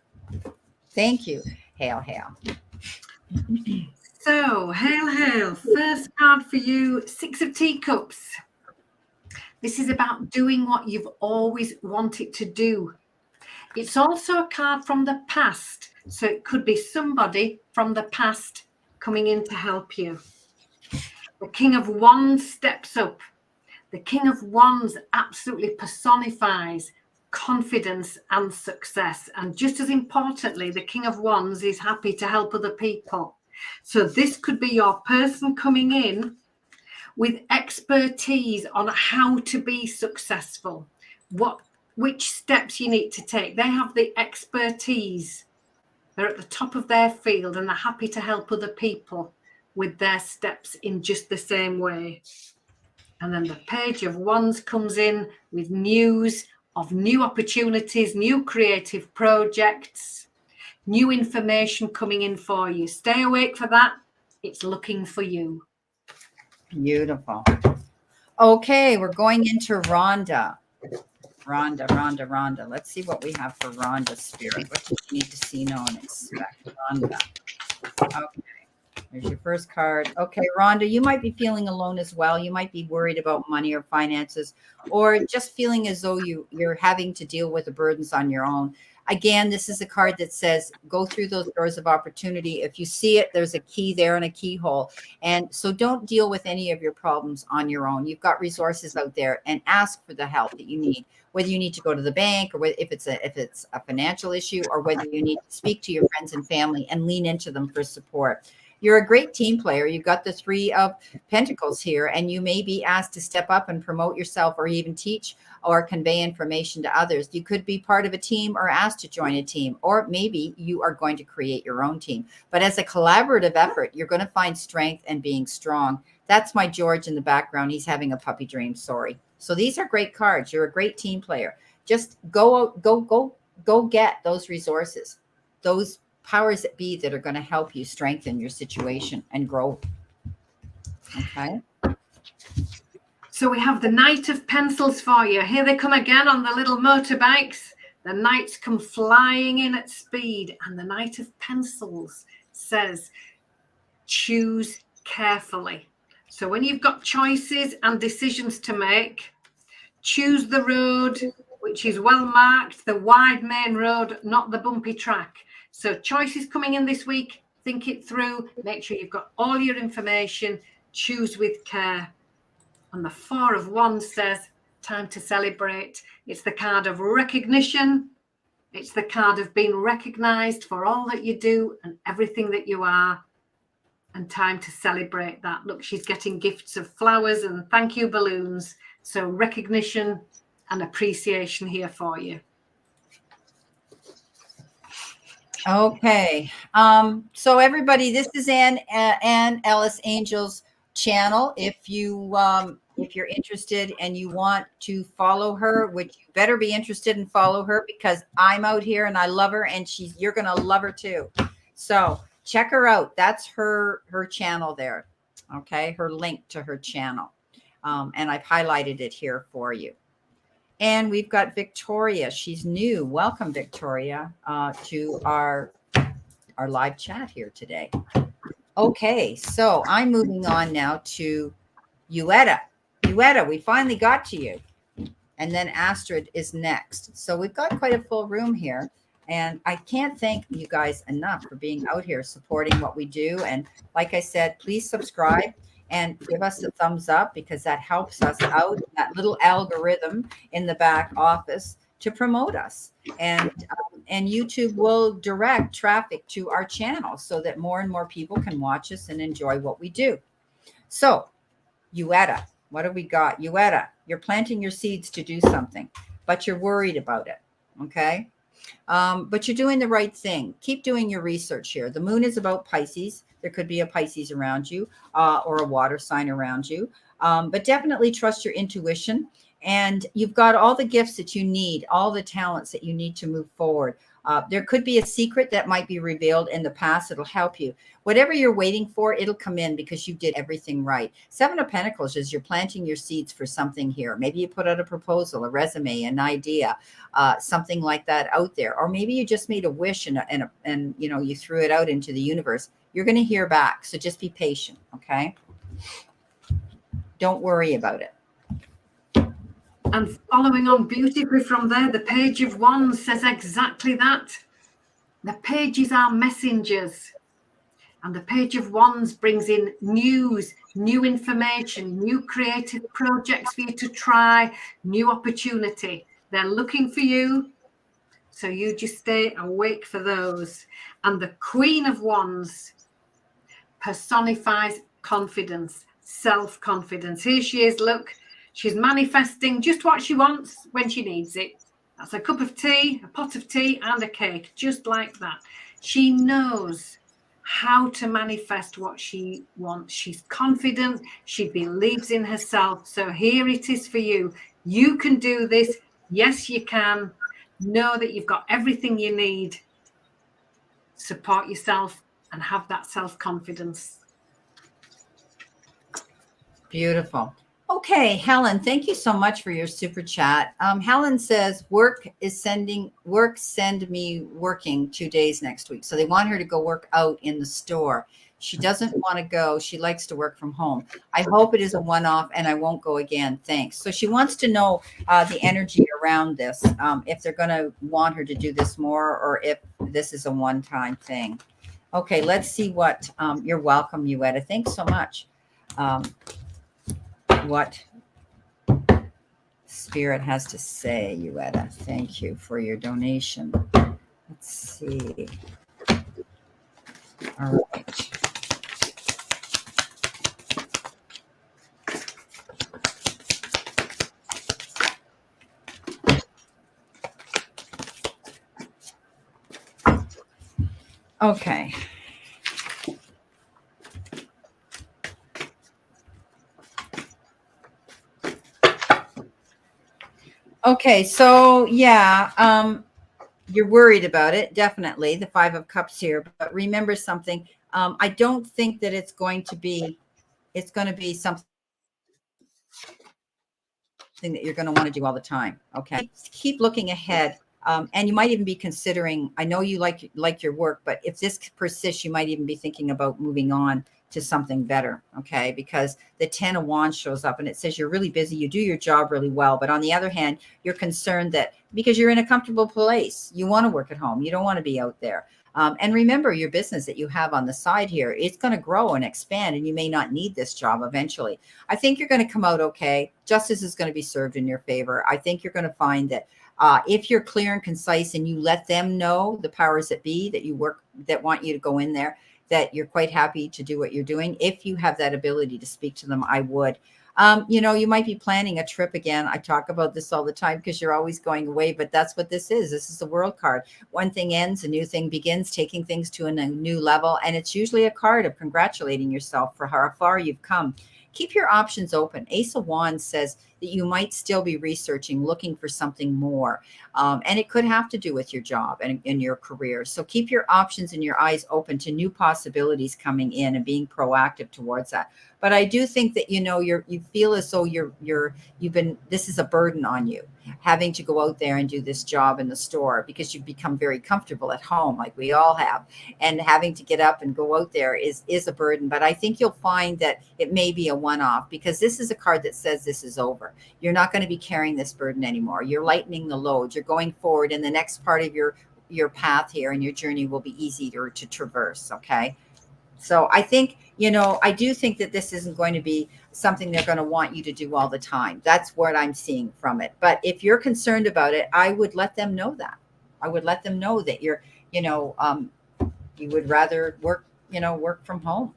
Thank you. Hail, hail. So, hail, hail. First card for you, 6 of Teacups. This is about doing what you've always wanted to do. It's also a card from the past. So it could be somebody from the past coming in to help you. The King of Wands steps up. The King of Wands absolutely personifies confidence and success. And just as importantly, the King of Wands is happy to help other people. So this could be your person coming in with expertise on how to be successful, which steps you need to take. They have the expertise. They're at the top of their field and they're happy to help other people with their steps in just the same way. And then the Page of Wands comes in with news of new opportunities, new creative projects, new information coming in for you. Stay awake for that. It's looking for you. Beautiful. Okay, we're going into Rhonda. Rhonda. Let's see what we have for Rhonda spirit. What do you need to see, know, and expect? Rhonda. Okay. There's your first card. Okay, Rhonda, you might be feeling alone as well. You might be worried about money or finances, or just feeling as though you're having to deal with the burdens on your own. Again, this is a card that says go through those doors of opportunity. If you see it, there's a key there and a keyhole. And so don't deal with any of your problems on your own. You've got resources out there, and ask for the help that you need, whether you need to go to the bank, or if it's a financial issue, or whether you need to speak to your friends and family and lean into them for support. You're a great team player. You've got the 3 of Pentacles here, and you may be asked to step up and promote yourself, or even teach or convey information to others. You could be part of a team or asked to join a team, or maybe you are going to create your own team. But as a collaborative effort, you're going to find strength and being strong. That's my George in the background. He's having a puppy dream. Sorry. So these are great cards. You're a great team player. Just go get those resources, those powers that be that are going to help you strengthen your situation and grow. Okay. So we have the Knight of Pencils for you. Here they come again on the little motorbikes. The knights come flying in at speed, and the Knight of Pencils says, choose carefully. So when you've got choices and decisions to make, choose the road which is well marked, the wide main road, not the bumpy track. So choices coming in this week, think it through, make sure you've got all your information, choose with care. And the 4 of Wands says, time to celebrate. It's the card of recognition. It's the card of being recognized for all that you do and everything that you are. And time to celebrate that. Look, she's getting gifts of flowers and thank you balloons. So recognition and appreciation here for you. Okay. So everybody, this is Ann Ellis Angel's channel. If you're interested and you want to follow her, which you better be interested and follow her, because I'm out here and I love her, and you're going to love her too. So check her out. That's her channel there. Okay. Her link to her channel. And I've highlighted it here for you. And we've got Victoria. She's new. Welcome, Victoria, to our live chat here today. Okay, so I'm moving on now to Uetta. Uetta, we finally got to you. And then Astrid is next. So we've got quite a full room here. And I can't thank you guys enough for being out here supporting what we do. And like I said, please subscribe and give us a thumbs up, because that helps us out, that little algorithm in the back office to promote us. And YouTube will direct traffic to our channel so that more and more people can watch us and enjoy what we do. So, Uetta, what have we got? Uetta, you're planting your seeds to do something, but you're worried about it. Okay. But you're doing the right thing. Keep doing your research here. The moon is about Pisces. There could be a Pisces around you, or a water sign around you. But definitely trust your intuition. And you've got all the gifts that you need, all the talents that you need to move forward. There could be a secret that might be revealed in the past. It'll help you. Whatever you're waiting for, it'll come in because you did everything right. 7 of Pentacles is you're planting your seeds for something here. Maybe you put out a proposal, a resume, an idea, something like that out there. Or maybe you just made a wish and you know, you threw it out into the universe. You're going to hear back. So just be patient. Okay. Don't worry about it. And following on beautifully from there, the Page of Wands says exactly that. The pages are messengers. And the Page of Wands brings in news, new information, new creative projects for you to try, new opportunity. They're looking for you, so you just stay awake for those. And the Queen of Wands personifies confidence, self-confidence. Here she is, look, she's manifesting just what she wants when she needs it. That's a cup of tea, a pot of tea, and a cake, just like that. She knows how to manifest what she wants. She's confident, she believes in herself. So here it is for you. You can do this. Yes, you can. Know that you've got everything you need. Support yourself and have that self-confidence. Beautiful. Okay, Helen, thank you so much for your super chat. Helen says, send me working 2 days next week. So they want her to go work out in the store. She doesn't want to go. She likes to work from home. I hope it is a one-off and I won't go again. Thanks. So she wants to know the energy around this, if they're going to want her to do this more or if this is a one-time thing. Okay, let's see what, you're welcome, Uetta. Thanks so much. What Spirit has to say, Uetta. Thank you for your donation. Let's see. All right. Okay. Okay, so yeah, you're worried about it, definitely, the 5 of Cups here. But remember something, I don't think that it's going to be something that you're going to want to do all the time. Okay, keep looking ahead. And you might even be considering, I know you like your work, but if this persists, you might even be thinking about moving on to something better. Okay, because the 10 of Wands shows up and it says you're really busy, you do your job really well, but on the other hand, you're concerned that because you're in a comfortable place, you want to work at home, you don't want to be out there. And remember, your business that you have on the side here, it's going to grow and expand, and you may not need this job eventually. I think you're going to come out okay. Justice is going to be served in your favor. I think you're going to find that if you're clear and concise and you let them know, the powers that be that want you to go in there, that you're quite happy to do what you're doing. If you have that ability to speak to them, I would. You might be planning a trip again. I talk about this all the time because you're always going away, but that's what this is. This is the World card. One thing ends, a new thing begins, taking things to a new level. And it's usually a card of congratulating yourself for how far you've come. Keep your options open. Ace of Wands says that you might still be researching, looking for something more. And it could have to do with your job and in your career. So keep your options and your eyes open to new possibilities coming in and being proactive towards that. But I do think that, you feel as though this is a burden on you, having to go out there and do this job in the store because you've become very comfortable at home, like we all have, and having to get up and go out there is a burden. But I think you'll find that it may be a one-off because this is a card that says this is over. You're not going to be carrying this burden anymore. You're lightening the load. You're going forward, and the next part of your path here and your journey will be easier to traverse. Okay. So I think, I do think that this isn't going to be something they're going to want you to do all the time. That's what I'm seeing from it. But if you're concerned about it, I would let them know that. I would let them know that you're, you would rather work from home.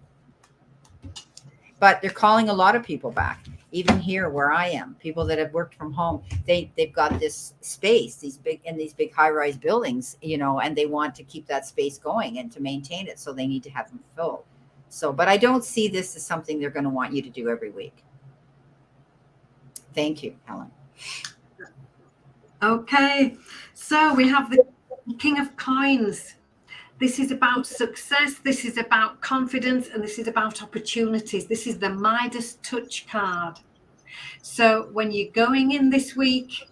But they're calling a lot of people back. Even here where I am, people that have worked from home, they've got this space, these big high-rise buildings, and they want to keep that space going and to maintain it. So they need to have them filled. So, but I don't see this as something they're going to want you to do every week. Thank you, Helen. Okay, so we have the King of Coins. This is about success. This is about confidence, and this is about opportunities. This is the Midas touch card. So when you're going in this week,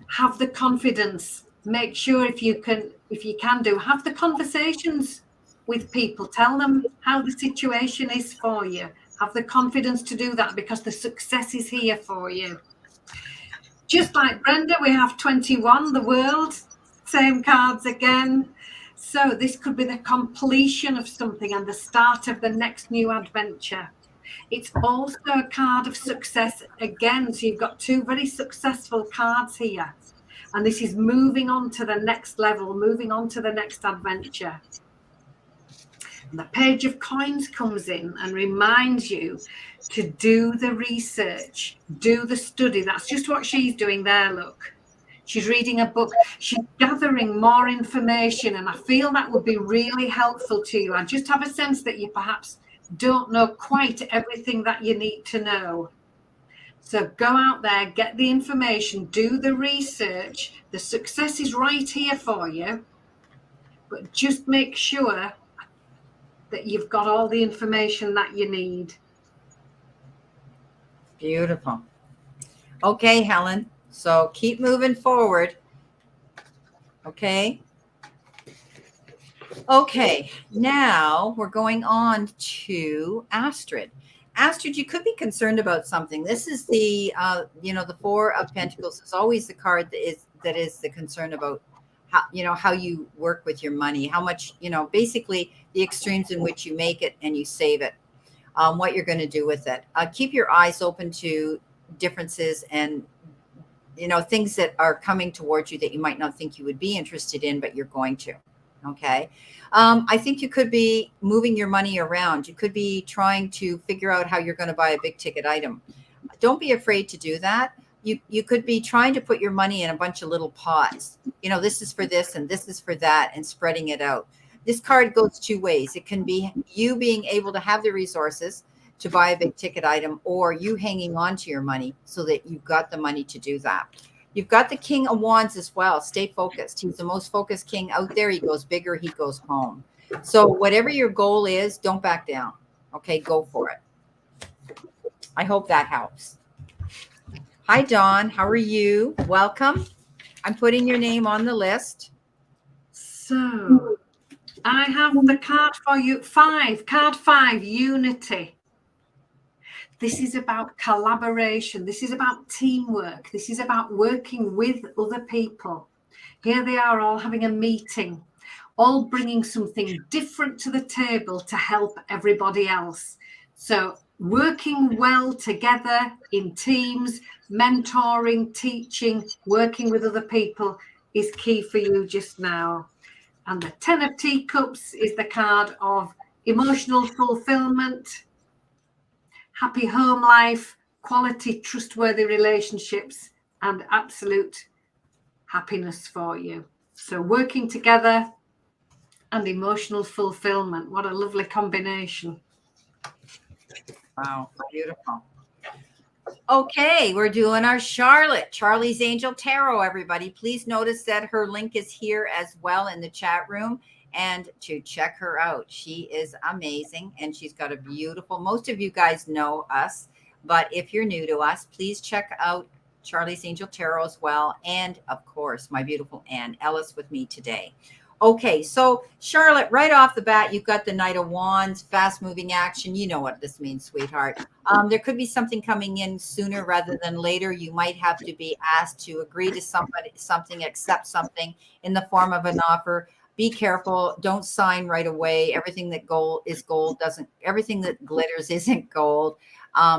have the confidence. Make sure if you can have the conversations with people. Tell them how the situation is for you. Have the confidence to do that because the success is here for you. Just like Brenda, we have 21, the World. Same cards again. So this could be the completion of something and the start of the next new adventure. It's also a card of success again. So you've got two very successful cards here. And this is moving on to the next level, moving on to the next adventure. And the Page of Coins comes in and reminds you to do the research, do the study. That's just what she's doing there, look. She's reading a book. She's gathering more information, and I feel that would be really helpful to you. I just have a sense that you perhaps don't know quite everything that you need to know. So go out there, get the information, do the research. The success is right here for you, but just make sure that you've got all the information that you need. Beautiful. Okay, Helen. So keep moving forward. Okay. Okay. Now we're going on to Astrid. Astrid, you could be concerned about something. This is the, the Four of Pentacles is always the card that is the concern about how you work with your money, how much, basically the extremes in which you make it and you save it, what you're going to do with it. Keep your eyes open to differences and, things that are coming towards you that you might not think you would be interested in, but you're going to. Okay. I think you could be moving your money around. You could be trying to figure out how you're going to buy a big ticket item. Don't be afraid to do that. You could be trying to put your money in a bunch of little pots. This is for this and this is for that, and spreading it out. This card goes two ways. It can be you being able to have the resources to buy a big ticket item, or you hanging on to your money so that you've got the money to do that. You've got the King of Wands as well. Stay focused. He's the most focused king out there. He goes bigger, he goes home. So whatever your goal is, don't back down. Okay, go for it. I hope that helps. Hi, Dawn. How are you? Welcome. I'm putting your name on the list. So I have the card for you. Card 5, Unity. This is about collaboration. This is about teamwork. This is about working with other people. Here they are all having a meeting, all bringing something different to the table to help everybody else. So working well together in teams, mentoring, teaching, working with other people is key for you just now. And the 10 of Teacups is the card of emotional fulfillment, happy home life, quality, trustworthy relationships, and absolute happiness for you. So working together and emotional fulfillment. What a lovely combination. Wow, beautiful. Okay, we're doing our Charlie's Angel Tarot, everybody. Please notice that her link is here as well in the chat room, and to check her out. She is amazing, and she's got a beautiful, most of you guys know us, but if you're new to us, please check out Charlie's Angel Tarot as well. And of course, my beautiful Anne Ellis with me today. Okay, so Charlotte, right off the bat, you've got the Knight of Wands, fast moving action. You know what this means, sweetheart. There could be something coming in sooner rather than later. You might have to be asked to agree to something, accept something in the form of an offer. Be careful. Don't sign right away. Everything that is gold everything that glitters isn't gold.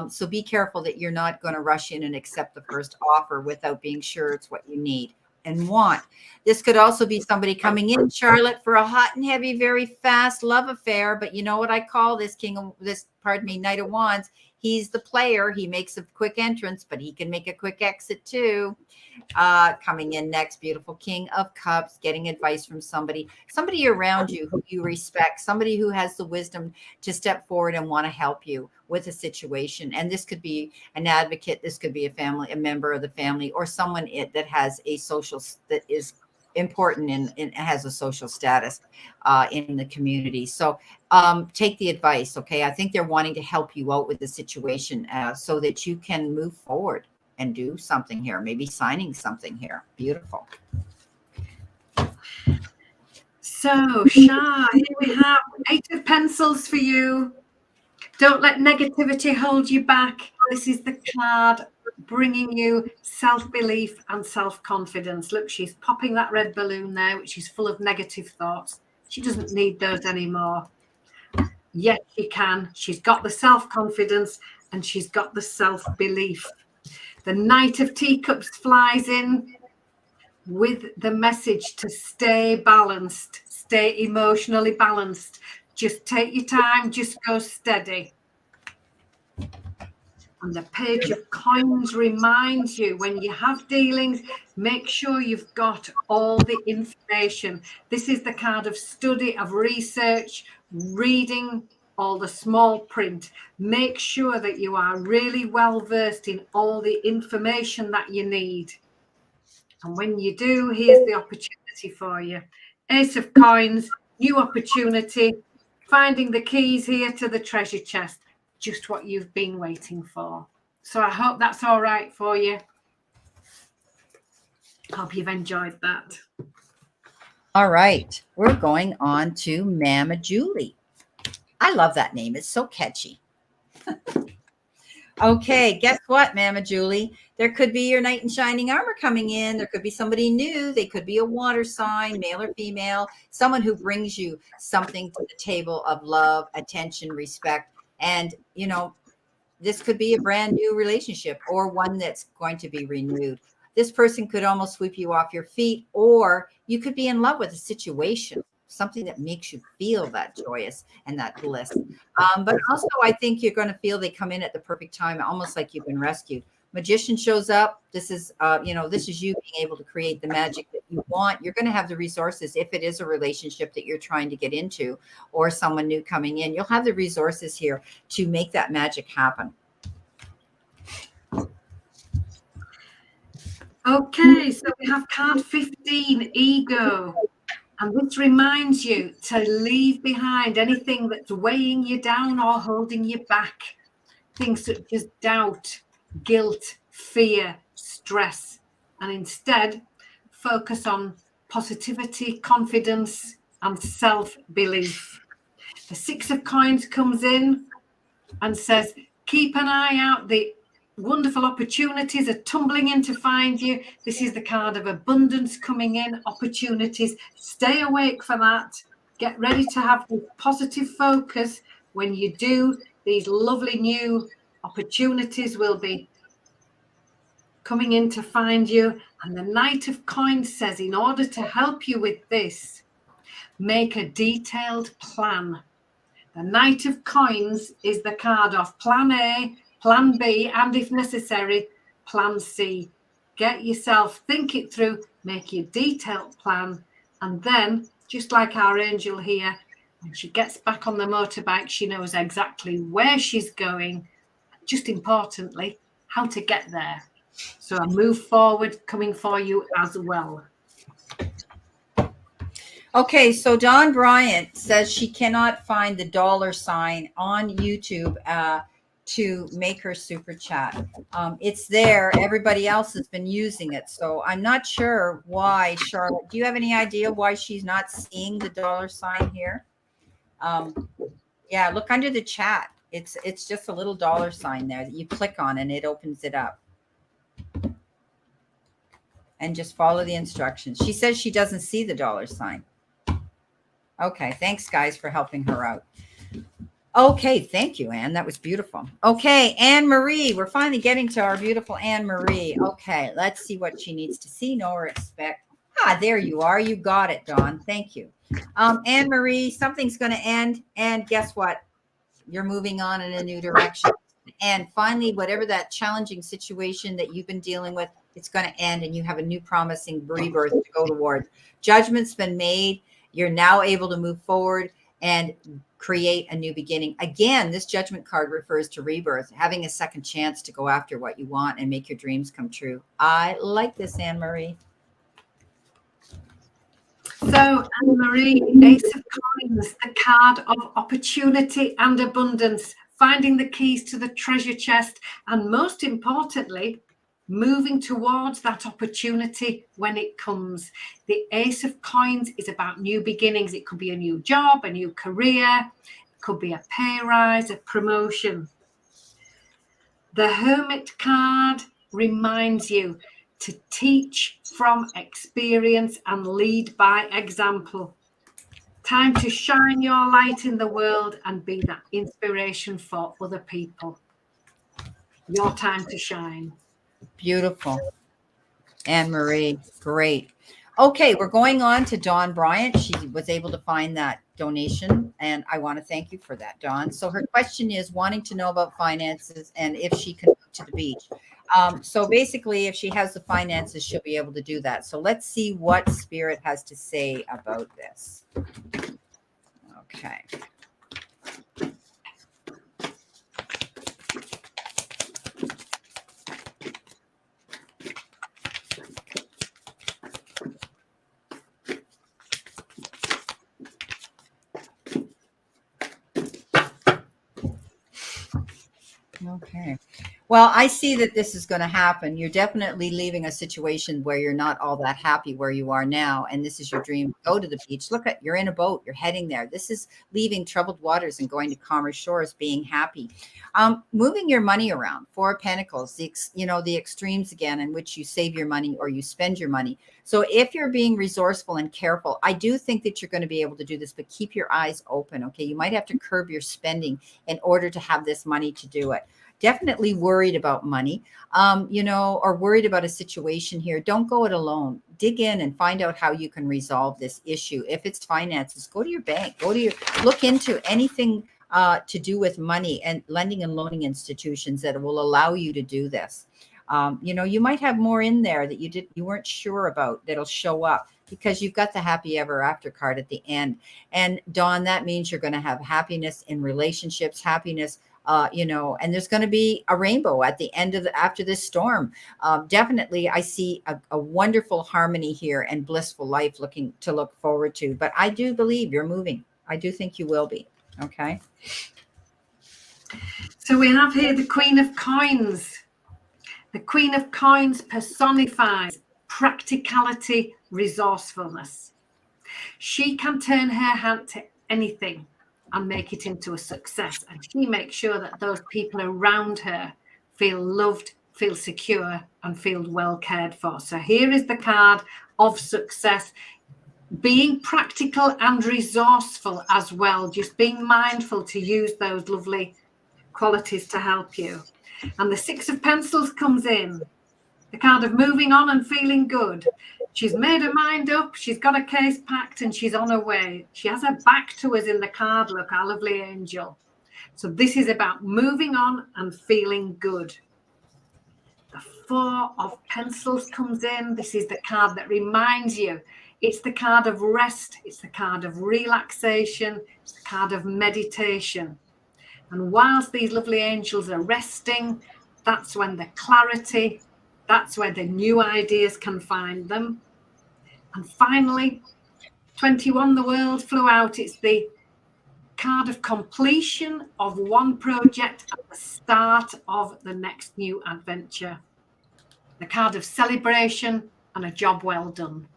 So be careful that you're not going to rush in and accept the first offer without being sure it's what you need and want. This could also be somebody coming in, Charlotte, for a hot and heavy, very fast love affair. But you know what I call this Knight of Wands? He's the player. He makes a quick entrance, but he can make a quick exit too. Coming in next, beautiful King of Cups, getting advice from somebody around you who you respect, somebody who has the wisdom to step forward and want to help you with a situation. And this could be an advocate. This could be a member of the family, or someone that has a social, that is important and has a social status in the community. So take the advice. Okay. I think they're wanting to help you out with the situation so that you can move forward and do something here, maybe signing something here. Beautiful. So, Shah, here we have 8 of Pencils for you. Don't let negativity hold you back. This is the card bringing you self-belief and self-confidence. Look, she's popping that red balloon there, which is full of negative thoughts. She doesn't need those anymore. Yes, she can. She's got the self-confidence and she's got the self-belief. The Knight of Teacups flies in with the message to stay balanced, stay emotionally balanced. Just take your time, just go steady. And the Page of Coins reminds you, when you have dealings, make sure you've got all the information. This is the card of study, of research, reading all the small print. Make sure that you are really well versed in all the information that you need. And when you do, here's the opportunity for you. Ace of Coins, new opportunity, finding the keys here to the treasure chest. Just what you've been waiting for. So I hope that's all right for you. Hope you've enjoyed that. All right. We're going on to Mama Julie. I love that name. It's so catchy. Okay, guess what, Mama Julie? There could be your knight in shining armor coming in. There could be somebody new. They could be a water sign, male or female, someone who brings you something to the table of love, attention, respect. And, you know, this could be a brand new relationship or one that's going to be renewed. This person could almost sweep you off your feet, or you could be in love with a situation, something that makes you feel that joyous and that bliss. But also, I think you're going to feel they come in at the perfect time, almost like you've been rescued. Magician shows up. This is, this is you being able to create the magic that you want. You're going to have the resources. If it is a relationship that you're trying to get into or someone new coming in, you'll have the resources here to make that magic happen. Okay, so we have card 15, Ego. And this reminds you to leave behind anything that's weighing you down or holding you back. Things such as doubt, guilt, fear, stress, and instead focus on positivity, confidence, and self-belief. The Six of Coins comes in and says, keep an eye out. The wonderful opportunities are tumbling in to find you. This is the card of abundance coming in, opportunities. Stay awake for that. Get ready to have the positive focus. When you do, these lovely new opportunities will be coming in to find you. And the Knight of Coins says, in order to help you with this, make a detailed plan. The Knight of Coins is the card of plan A, plan B, and if necessary, plan C. Get yourself, think it through, make your detailed plan, and then, just like our angel here, when she gets back on the motorbike, she knows exactly where she's going, just importantly, how to get there. So a move forward coming for you as well. Okay, so Dawn Bryant says she cannot find the $ on YouTube to make her super chat. It's there. Everybody else has been using it. So I'm not sure why, Charlotte. Do you have any idea why she's not seeing the $ here? Yeah, look under the chat. It's just a little $ there that you click on and it opens it up. And just follow the instructions. She says she doesn't see the $. Okay, thanks, guys, for helping her out. Okay, thank you, Anne. That was beautiful. Okay, Anne Marie. We're finally getting to our beautiful Anne Marie. Okay, let's see what she needs to see, know, or expect. Ah, there you are. You got it, Dawn. Thank you. Anne Marie, something's going to end. And guess what? You're moving on in a new direction. And finally, whatever that challenging situation that you've been dealing with, it's going to end and you have a new promising rebirth to go towards. Judgment's been made. You're now able to move forward and create a new beginning. Again, this judgment card refers to rebirth, having a second chance to go after what you want and make your dreams come true. I like this, Anne Marie. So, Anne Marie, Ace of Coins, the card of opportunity and abundance, finding the keys to the treasure chest, and most importantly, moving towards that opportunity when it comes. The Ace of Coins is about new beginnings. It could be a new job, a new career. It could be a pay rise, a promotion. The Hermit card reminds you to teach from experience and lead by example. Time to shine your light in the world and be that inspiration for other people. Your time to shine. Beautiful. Anne-Marie, great. Okay, we're going on to Dawn Bryant. She was able to find that donation, and I want to thank you for that, Dawn. So her question is wanting to know about finances and if she can move to the beach. So basically, if she has the finances, she'll be able to do that. So let's see what Spirit has to say about this. Okay. Okay. Well, I see that this is going to happen. You're definitely leaving a situation where you're not all that happy where you are now. And this is your dream. Go to the beach. Look at, you're in a boat. You're heading there. This is leaving troubled waters and going to calmer shores, being happy. Moving your money around. Four of Pentacles, the extremes again, in which you save your money or you spend your money. So if you're being resourceful and careful, I do think that you're going to be able to do this, but keep your eyes open. Okay. You might have to curb your spending in order to have this money to do it. Definitely worried about money, or worried about a situation here. Don't go it alone. Dig in and find out how you can resolve this issue. If it's finances, go to your bank, look into anything to do with money and lending and loaning institutions that will allow you to do this. You might have more in there that you weren't sure about that'll show up because you've got the happy ever after card at the end. And Dawn, that means you're going to have happiness in relationships, happiness, and there's going to be a rainbow at the end of after this storm. Definitely, I see a wonderful harmony here and blissful life to look forward to. But I do believe you're moving. I do think you will be. Okay. So we have here the Queen of Coins. The Queen of Coins personifies practicality, resourcefulness. She can turn her hand to anything and make it into a success. And she makes sure that those people around her feel loved, feel secure, and feel well cared for. So here is the card of success. Being practical and resourceful as well. Just being mindful to use those lovely qualities to help you. And the Six of Pencils comes in. The card of moving on and feeling good. She's made her mind up. She's got a case packed and she's on her way. She has her back to us in the card. Look, our lovely angel. So this is about moving on and feeling good. The Four of Pencils comes in. This is the card that reminds you. It's the card of rest. It's the card of relaxation. It's the card of meditation. And whilst these lovely angels are resting, that's when the clarity, that's where the new ideas can find them. And finally, 21, the world flew out. It's the card of completion of one project at the start of the next new adventure. The card of celebration and a job well done.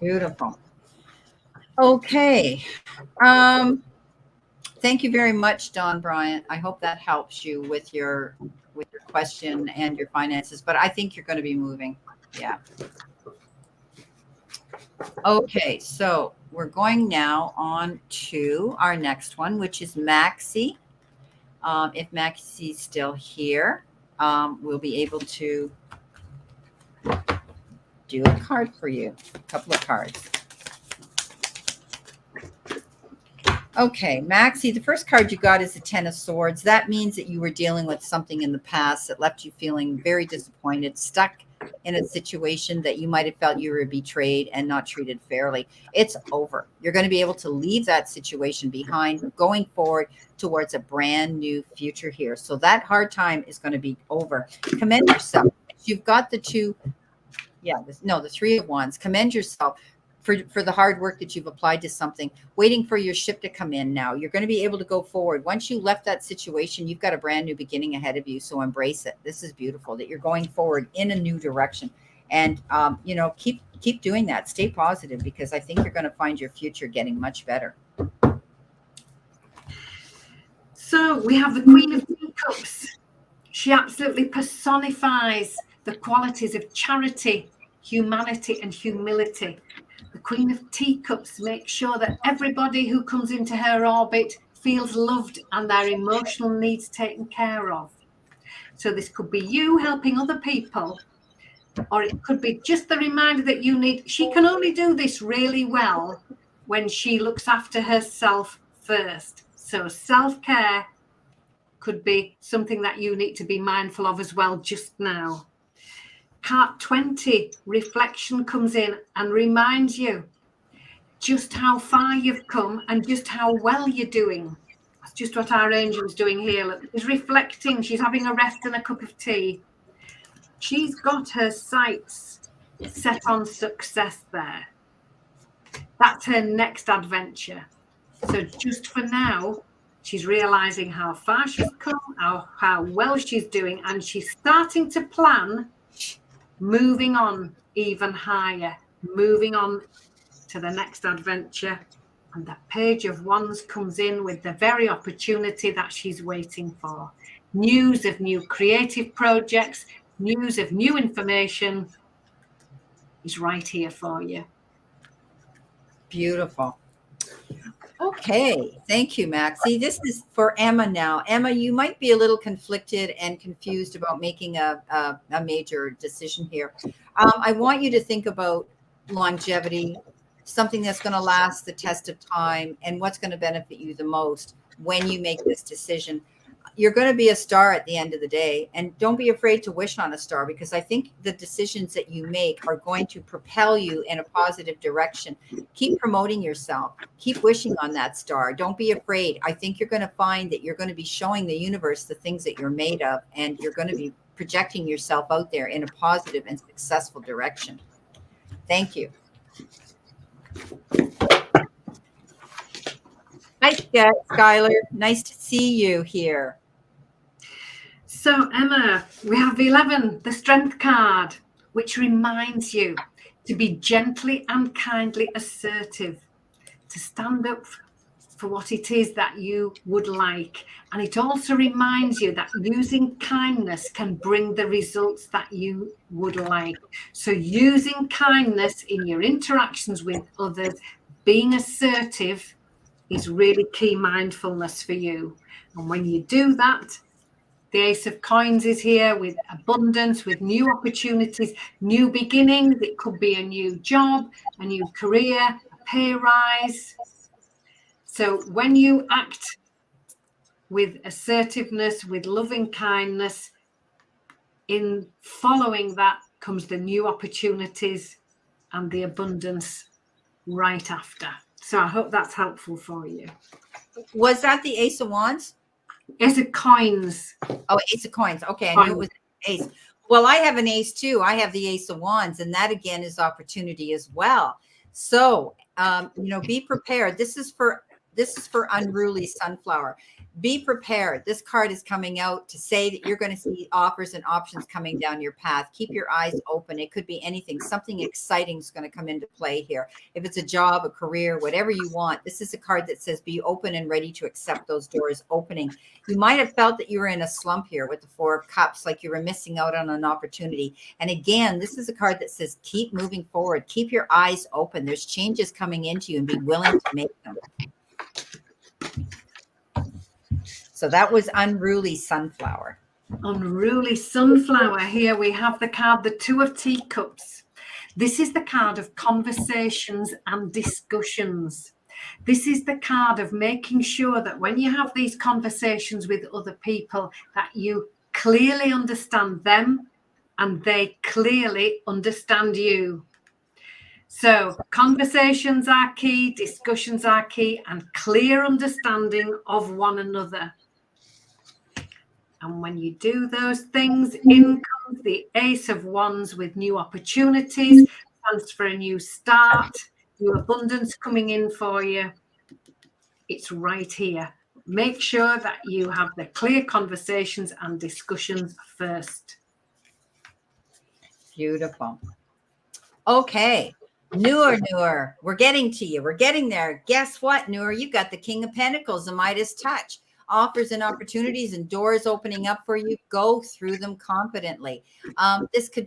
Beautiful. Okay. Thank you very much, Dawn Bryant. I hope that helps you with your question and your finances, but I think you're going to be moving. Yeah. Okay, so we're going now on to our next one, which is Maxie. If Maxie's still here, we'll be able to do a card for you, a couple of cards. Okay, Maxie, the first card you got is the Ten of Swords. That means that you were dealing with something in the past that left you feeling very disappointed, stuck in a situation that you might have felt you were betrayed and not treated fairly. It's over. You're going to be able to leave that situation behind, going forward towards a brand new future here. So that hard time is going to be over. Commend yourself. You've got the the Three of Wands. Commend yourself for the hard work that you've applied to something, waiting for your ship to come in now. You're going to be able to go forward. Once you left that situation, you've got a brand new beginning ahead of you. So embrace it. This is beautiful that you're going forward in a new direction. And, keep doing that. Stay positive, because I think you're going to find your future getting much better. So we have the Queen of Teacups. She absolutely personifies the qualities of charity, humanity and humility. The Queen of Teacups makes sure that everybody who comes into her orbit feels loved and their emotional needs taken care of. So this could be you helping other people, or it could be just the reminder that you need. She can only do this really well when she looks after herself first. So self-care could be something that you need to be mindful of as well just now. Card 20, reflection, comes in and reminds you just how far you've come and just how well you're doing. That's just what our angel is doing here. Look, she's reflecting. She's having a rest and a cup of tea. She's got her sights set on success there. That's her next adventure. So just for now, she's realizing how far she's come, how well she's doing, and she's starting to plan moving on even higher, moving on to the next adventure. And the Page of Wands comes in with the very opportunity that she's waiting for. News of new creative projects, news of new information is right here for you. Beautiful. Okay, thank you, Maxie. This is for Emma now. Emma, you might be a little conflicted and confused about making a major decision here. I want you to think about longevity, something that's going to last the test of time, and what's going to benefit you the most when you make this decision. You're going to be a star at the end of the day, and don't be afraid to wish on a star, because I think the decisions that you make are going to propel you in a positive direction. Keep promoting yourself. Keep wishing on that star. Don't be afraid. I think you're going to find that you're going to be showing the universe the things that you're made of, and you're going to be projecting yourself out there in a positive and successful direction. Thank you. Hi, Skylar. Nice to see you here. So, Emma, we have 11, the Strength card, which reminds you to be gently and kindly assertive, to stand up for what it is that you would like. And it also reminds you that using kindness can bring the results that you would like. So using kindness in your interactions with others, being assertive, is really key mindfulness for you. And when you do that, the Ace of Coins is here with abundance, with new opportunities, new beginnings. It could be a new job, a new career, a pay rise. So when you act with assertiveness, with loving kindness, in following that comes the new opportunities and the abundance right after. So I hope that's helpful for you. Was that the Ace of Wands? Ace of Coins. Oh, Ace of Coins. Okay, I knew it was Ace. Well, I have an Ace too. I have the Ace of Wands, and that again is opportunity as well. So, be prepared. This is for Unruly Sunflower. Be prepared. This card is coming out to say that you're going to see offers and options coming down your path. Keep your eyes open. It could be anything. Something exciting is going to come into play here. If it's a job, a career, whatever you want, this is a card that says be open and ready to accept those doors opening. You might have felt that you were in a slump here with the Four of Cups, like you were missing out on an opportunity. And again, this is a card that says keep moving forward. Keep your eyes open. There's changes coming into you, and be willing to make them. So that was Unruly Sunflower. Unruly Sunflower. Here we have the card, the Two of Teacups. This is the card of conversations and discussions. This is the card of making sure that when you have these conversations with other people, that you clearly understand them and they clearly understand you. So conversations are key, discussions are key, and clear understanding of one another. And when you do those things, in comes the Ace of Wands with new opportunities, chance for a new start, new abundance coming in for you. It's right here. Make sure that you have the clear conversations and discussions first. Beautiful. Okay. Noor, we're getting to you. We're getting there. Guess what, Noor? You got the King of Pentacles, the Midas touch. offers and opportunities and doors opening up for you, go through them confidently.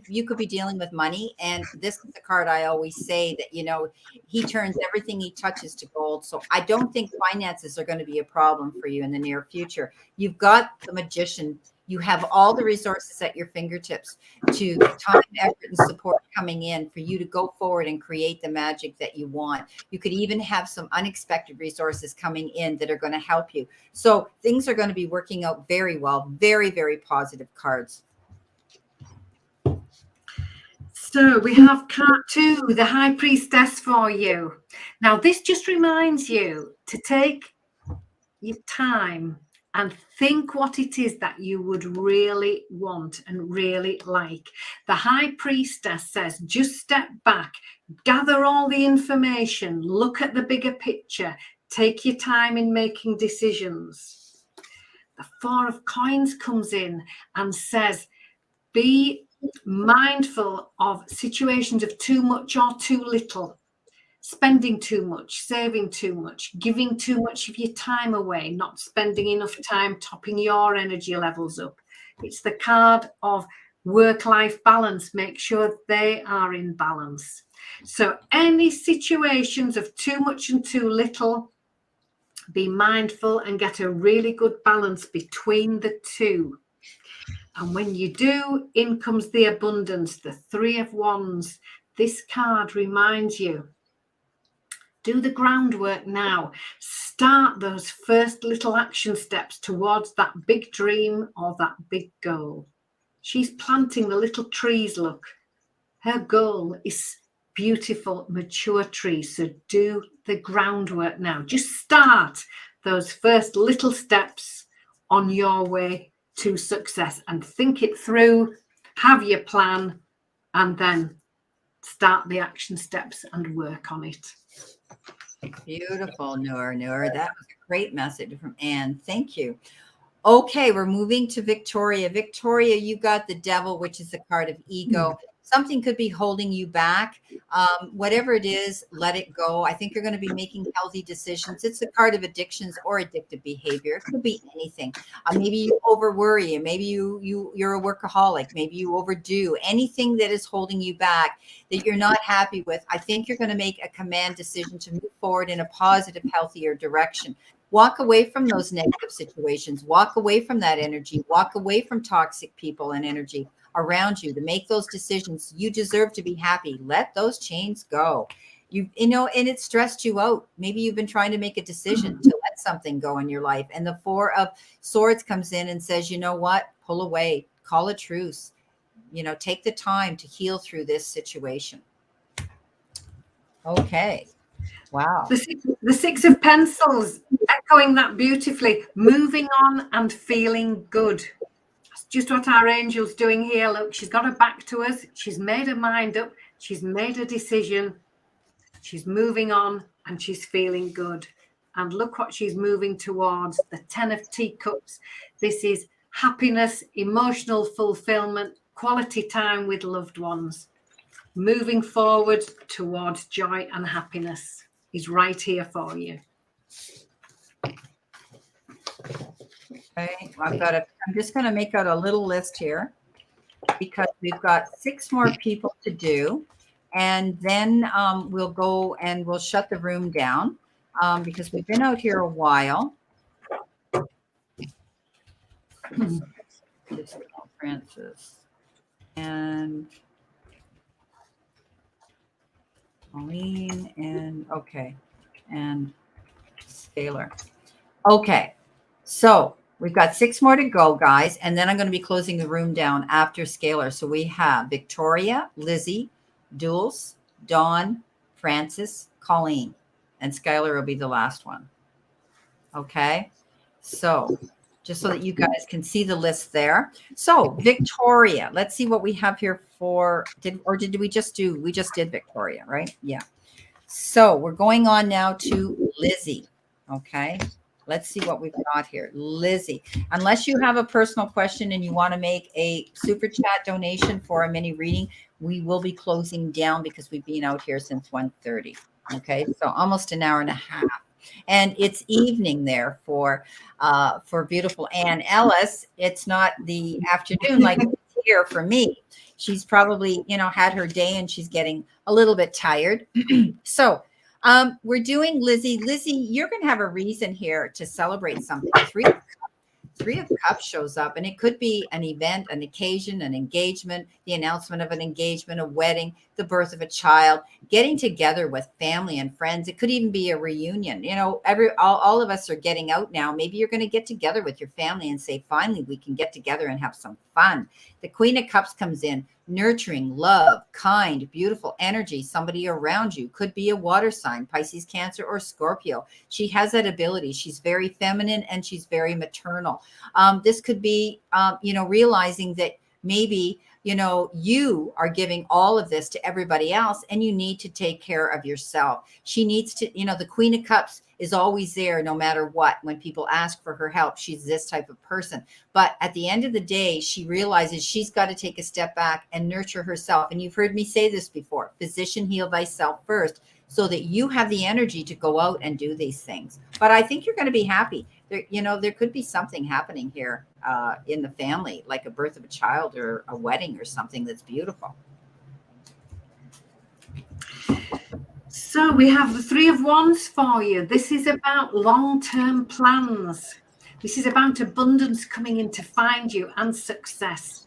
You could be dealing with money, and this is the card I always say that, you know, he turns everything he touches to gold. So I don't think finances are going to be a problem for you in the near future. You've got the Magician. You have all the resources at your fingertips to time, effort, and support coming in for you to go forward and create the magic that you want. You could even have some unexpected resources coming in that are going to help you. So things are going to be working out very well. Very, very positive cards. So we have card 2, the High Priestess for you. Now, this just reminds you to take your time and think what it is that you would really want and really like. The High Priestess says, just step back, gather all the information, look at the bigger picture, take your time in making decisions. The Four of Coins comes in and says, be mindful of situations of too much or too little, spending too much, saving too much, giving too much of your time away, not spending enough time topping your energy levels up. It's the card of work-life balance. Make sure they are in balance. So any situations of too much and too little, be mindful and get a really good balance between the two. And when you do, in comes the abundance, the Three of Wands. This card reminds you, do the groundwork now. Start those first little action steps towards that big dream or that big goal. She's planting the little trees, look. Her goal is beautiful, mature trees. So do the groundwork now. Just start those first little steps on your way to success and think it through, have your plan, and then start the action steps and work on it. Beautiful, Noor. That was a great message from Anne. Thank you. Okay, we're moving to Victoria. Victoria, you got the Devil, which is the card of ego. Something could be holding you back. Whatever it is, let it go. I think you're going to be making healthy decisions. It's a card of addictions or addictive behavior. It could be anything. Maybe you over worry, and maybe you're a workaholic. Maybe you overdo. Anything that is holding you back that you're not happy with, I think you're going to make a command decision to move forward in a positive, healthier direction. Walk away from those negative situations. Walk away from that energy. Walk away from toxic people and energy around you to make those decisions. You deserve to be happy. Let those chains go. You know, and it stressed you out. Maybe you've been trying to make a decision to let something go in your life. And the Four of Swords comes in and says, you know what? Pull away, call a truce. You know, take the time to heal through this situation. Okay. Wow. The Six of Pencils, echoing that beautifully, moving on and feeling good. That's just what our angel's doing here. Look, she's got her back to us. She's made her mind up. She's made a decision. She's moving on and she's feeling good. And look what she's moving towards, the 10 of Teacups. This is happiness, emotional fulfillment, quality time with loved ones. Moving forward towards joy and happiness is right here for you. Okay, I'm just going to make out a little list here because we've got 6 more people to do, and then we'll go and we'll shut the room down because we've been out here a while. Francis and Colleen and okay, and Taylor. Okay, so we've got 6 more to go, guys, and then I'm going to be closing the room down after Scalar. So we have Victoria, Lizzie, Dulce, Dawn, Francis, Colleen, and Skylar will be the last one. Okay, so just so that you guys can see the list there. So Victoria, let's see what we have here for, did we just did Victoria, right? Yeah. So we're going on now to Lizzie. Okay. Let's see what we've got here. Lizzie, unless you have a personal question and you want to make a super chat donation for a mini reading, we will be closing down because we've been out here since 1:30. Okay. So almost an hour and a half. And it's evening there for beautiful Ann Ellis. It's not the afternoon like it's here for me. She's probably, had her day and she's getting a little bit tired. So we're doing Lizzie. Lizzie, you're going to have a reason here to celebrate something. Three of Cups shows up, and it could be an event, an occasion, an engagement, the announcement of an engagement, a wedding, the birth of a child, getting together with family and friends. It could even be a reunion. All of us are getting out now. Maybe you're going to get together with your family and say, finally, we can get together and have some fun. The Queen of Cups comes in, nurturing, love, kind, beautiful energy. Somebody around you could be a water sign, Pisces, Cancer, or Scorpio. She has that ability. She's very feminine and she's very maternal. This could be, realizing that maybe, you are giving all of this to everybody else and you need to take care of yourself. She needs to, the Queen of Cups is always there no matter what. When people ask for her help, she's this type of person. But at the end of the day, she realizes she's got to take a step back and nurture herself. And you've heard me say this before, physician, heal thyself first, so that you have the energy to go out and do these things. But I think you're going to be happy. There could be something happening here in the family, like a birth of a child or a wedding or something that's beautiful. So we have the Three of Wands for you. This is about long-term plans. This is about abundance coming in to find you and success.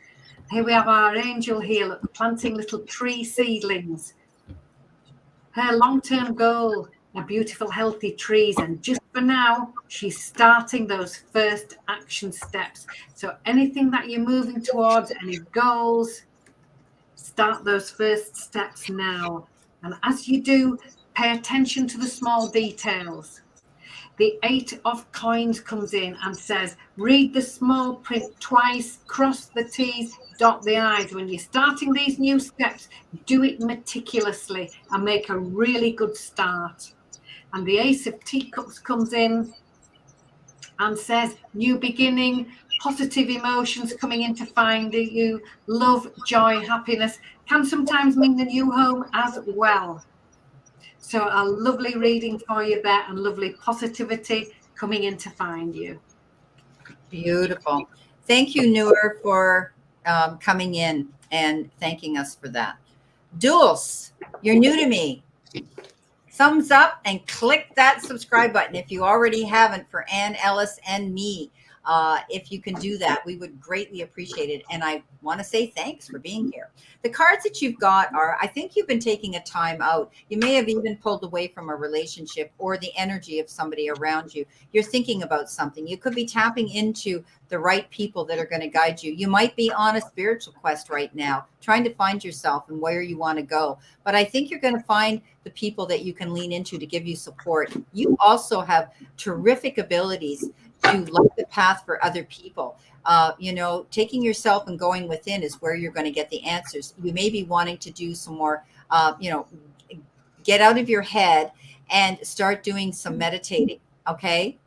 Here we have our angel here, look, planting little tree seedlings. Her long-term goal are beautiful, healthy trees. And just for now, she's starting those first action steps. So anything that you're moving towards, any goals, start those first steps now. And as you do, pay attention to the small details. The Eight of Coins comes in and says, read the small print twice, cross the T's, dot the I's. When you're starting these new steps, do it meticulously and make a really good start. And the Ace of Teacups comes in and says, new beginning, positive emotions coming in to find you, love, joy, happiness, can sometimes mean the new home as well. So a lovely reading for you there and lovely positivity coming in to find you. Beautiful. Thank you, Noor, for coming in and thanking us for that. Dulce, you're new to me. Thumbs up and click that subscribe button if you already haven't, for Ann Ellis and me. If you can do that, we would greatly appreciate it. And I want to say thanks for being here. The cards that you've got are, I think you've been taking a time out. You may have even pulled away from a relationship or the energy of somebody around you. You're thinking about something. You could be tapping into the right people that are going to guide you. You might be on a spiritual quest right now, trying to find yourself and where you want to go. But I think you're going to find the people that you can lean into to give you support. You also have terrific abilities to light the path for other people. Taking yourself and going within is where you're going to get the answers. You may be wanting to do some more, get out of your head and start doing some meditating. Okay.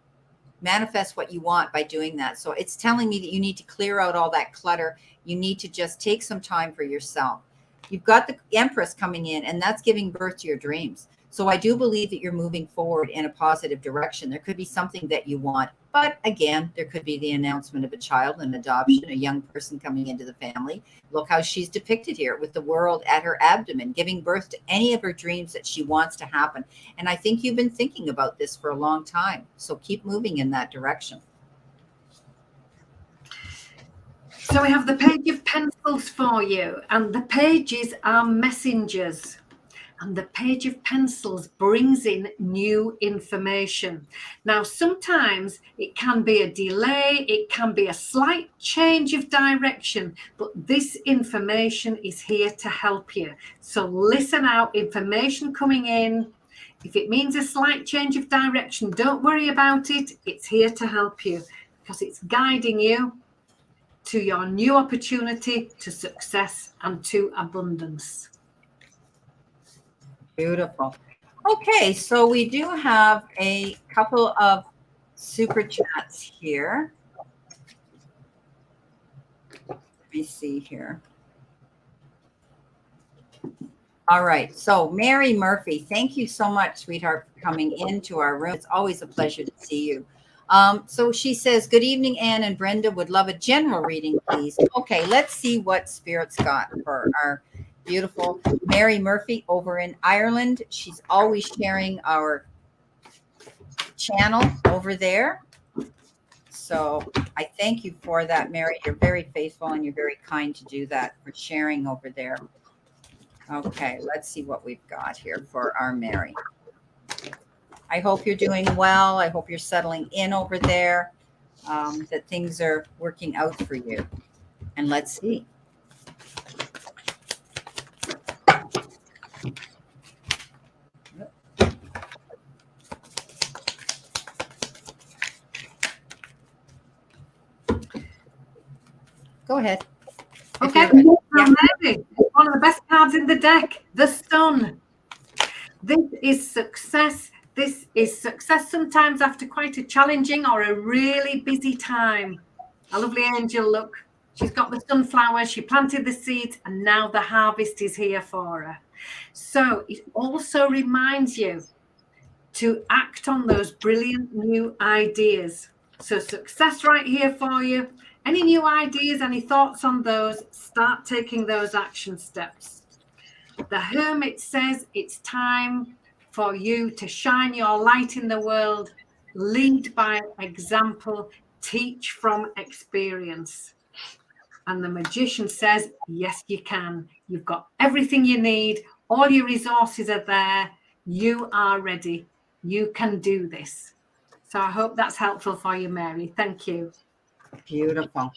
Manifest what you want by doing that. So it's telling me that you need to clear out all that clutter. You need to just take some time for yourself. You've got the Empress coming in, and that's giving birth to your dreams. So I do believe that you're moving forward in a positive direction. There could be something that you want, but again, there could be the announcement of a child, an adoption, a young person coming into the family. Look how she's depicted here with the world at her abdomen, giving birth to any of her dreams that she wants to happen. And I think you've been thinking about this for a long time. So keep moving in that direction. So we have the Page of Pencils for you, and the pages are messengers. And the Page of Pencils brings in new information. Now, sometimes it can be a delay, it can be a slight change of direction, but this information is here to help you. So listen out, information coming in. If it means a slight change of direction, don't worry about it. It's here to help you because it's guiding you to your new opportunity, to success, and to abundance. Beautiful. Okay, so we do have a couple of super chats here. Let me see here. All right. So Mary Murphy, thank you so much, sweetheart, for coming into our room. It's always a pleasure to see you. So she says, good evening, Anne and Brenda. Would love a general reading, please. Okay, let's see what Spirit's got for our beautiful Mary Murphy over in Ireland. She's always sharing our channel over there. So I thank you for that, Mary. You're very faithful and you're very kind to do that, for sharing over there. Okay, let's see what we've got here for our Mary. I hope you're doing well. I hope you're settling in over there, that things are working out for you. And let's see. Go ahead. Okay, Yeah. Mary, one of the best cards in the deck, the Sun. This is success. This is success sometimes after quite a challenging or a really busy time. A lovely angel, look. She's got the sunflowers, she planted the seeds, and now the harvest is here for her. So it also reminds you to act on those brilliant new ideas. So success right here for you. Any new ideas, any thoughts on those, start taking those action steps. The Hermit says it's time for you to shine your light in the world, lead by example, teach from experience. And the Magician says, yes, you can. You've got everything you need. All your resources are there. You are ready. You can do this. So I hope that's helpful for you, Mary. Thank you. Beautiful.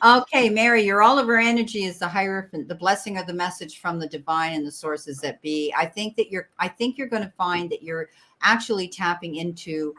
Okay, Mary, your all over energy is the Hierophant, the blessing or the message from the divine and the sources that be. I think you're going to find that you're actually tapping into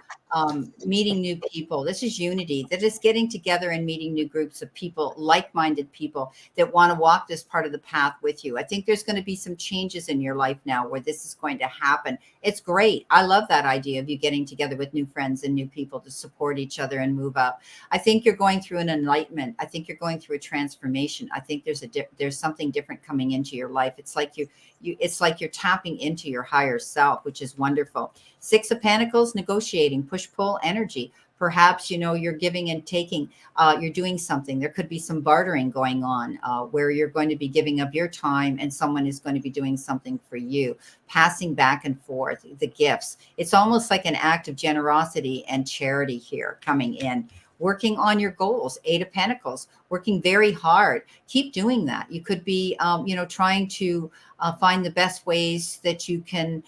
meeting new people. This is unity. That is getting together and meeting new groups of people, like-minded people that want to walk this part of the path with you. I think there's going to be some changes in your life now where this is going to happen. It's great. I love that idea of you getting together with new friends and new people to support each other and move up. I think you're going through an enlightenment. I think you're going through a transformation. I think there's something different coming into your life. It's like it's like you're tapping into your higher self, which is wonderful. Six of Pentacles, negotiating, push-pull energy. Perhaps, you're giving and taking, you're doing something. There could be some bartering going on where you're going to be giving up your time and someone is going to be doing something for you, passing back and forth the gifts. It's almost like an act of generosity and charity here coming in. Working on your goals, Eight of Pentacles, working very hard. Keep doing that. You could be, trying to find the best ways that you can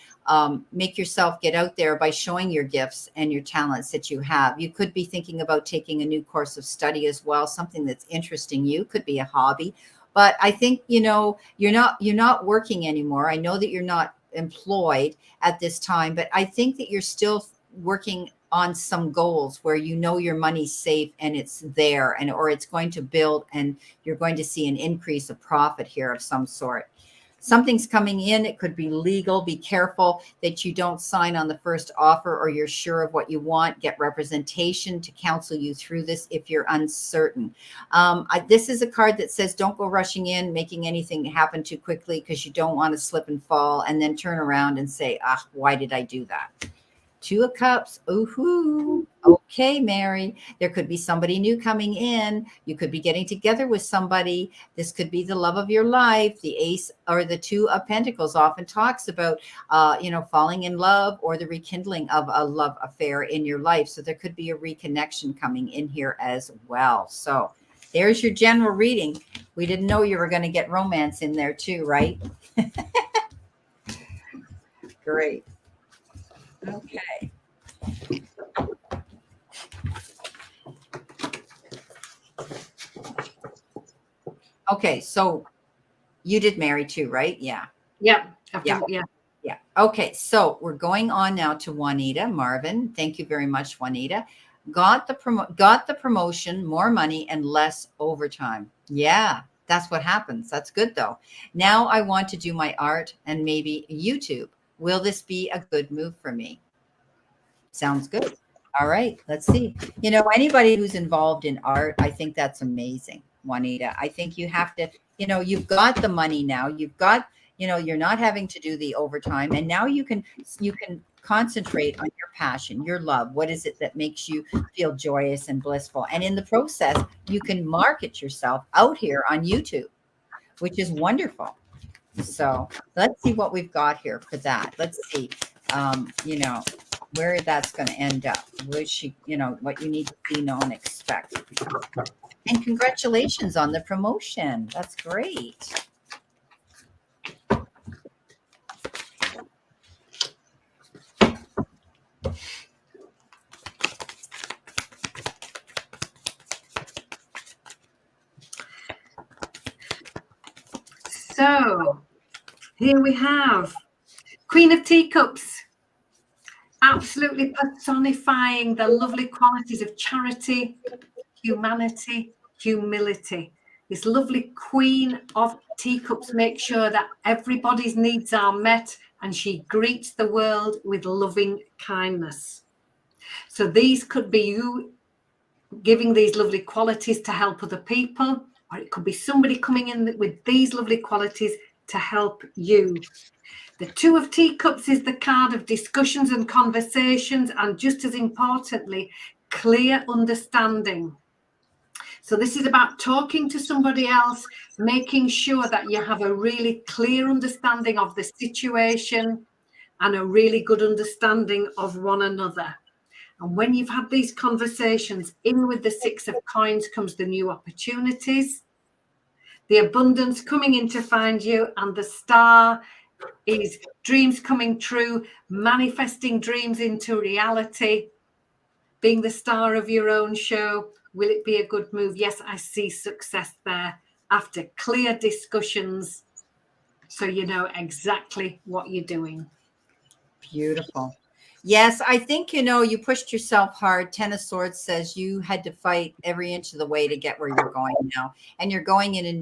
make yourself get out there by showing your gifts and your talents that you have. You could be thinking about taking a new course of study as well, something that's interesting you. Could be a hobby. But I think, you're not working anymore. I know that you're not employed at this time, but I think that you're still working on some goals where your money's safe and it's there or it's going to build and you're going to see an increase of profit here of some sort. Something's coming in. It could be legal. Be careful that you don't sign on the first offer or you're sure of what you want. Get representation to counsel you through this if you're uncertain. This is a card that says don't go rushing in, making anything happen too quickly because you don't want to slip and fall and then turn around and say, why did I do that? Two of Cups. Ooh, okay, Mary. There could be somebody new coming in. You could be getting together with somebody. This could be the love of your life. The Ace or the Two of Pentacles often talks about, falling in love or the rekindling of a love affair in your life. So there could be a reconnection coming in here as well. So there's your general reading. We didn't know you were going to get romance in there too, right? Great. Okay. Okay, so you did marry too, right? Yeah. Yeah. Okay, so we're going on now to Juanita Marvin. Thank you very much, Juanita. Got the promotion, more money and less overtime. Yeah, that's what happens. That's good though. Now I want to do my art and maybe YouTube. Will this be a good move for me? Sounds good. All right, let's see. Anybody who's involved in art, I think that's amazing, Juanita. I think you have to, you've got the money now. You've got you're not having to do the overtime, and now you can concentrate on your passion, your love. What is it that makes you feel joyous and blissful? And in the process, you can market yourself out here on YouTube, which is wonderful. So let's see what we've got here for that. Let's see, where that's going to end up. What you need to see, know, and expect. And congratulations on the promotion. That's great. So here we have Queen of Teacups, absolutely personifying the lovely qualities of charity, humanity, humility. This lovely Queen of Teacups makes sure that everybody's needs are met, and she greets the world with loving kindness. So these could be you giving these lovely qualities to help other people, or it could be somebody coming in with these lovely qualities to help you. The Two of Teacups is the card of discussions and conversations, and just as importantly, clear understanding. So this is about talking to somebody else, making sure that you have a really clear understanding of the situation and a really good understanding of one another. And when you've had these conversations, in with the Six of Coins comes the new opportunities, the abundance coming in to find you, and the Star is dreams coming true, manifesting dreams into reality, being the star of your own show. Will it be a good move? Yes, I see success there after clear discussions, so you know exactly what you're doing. Beautiful. Yes, I think, you pushed yourself hard. Ten of Swords says you had to fight every inch of the way to get where you're going now. And you're going in a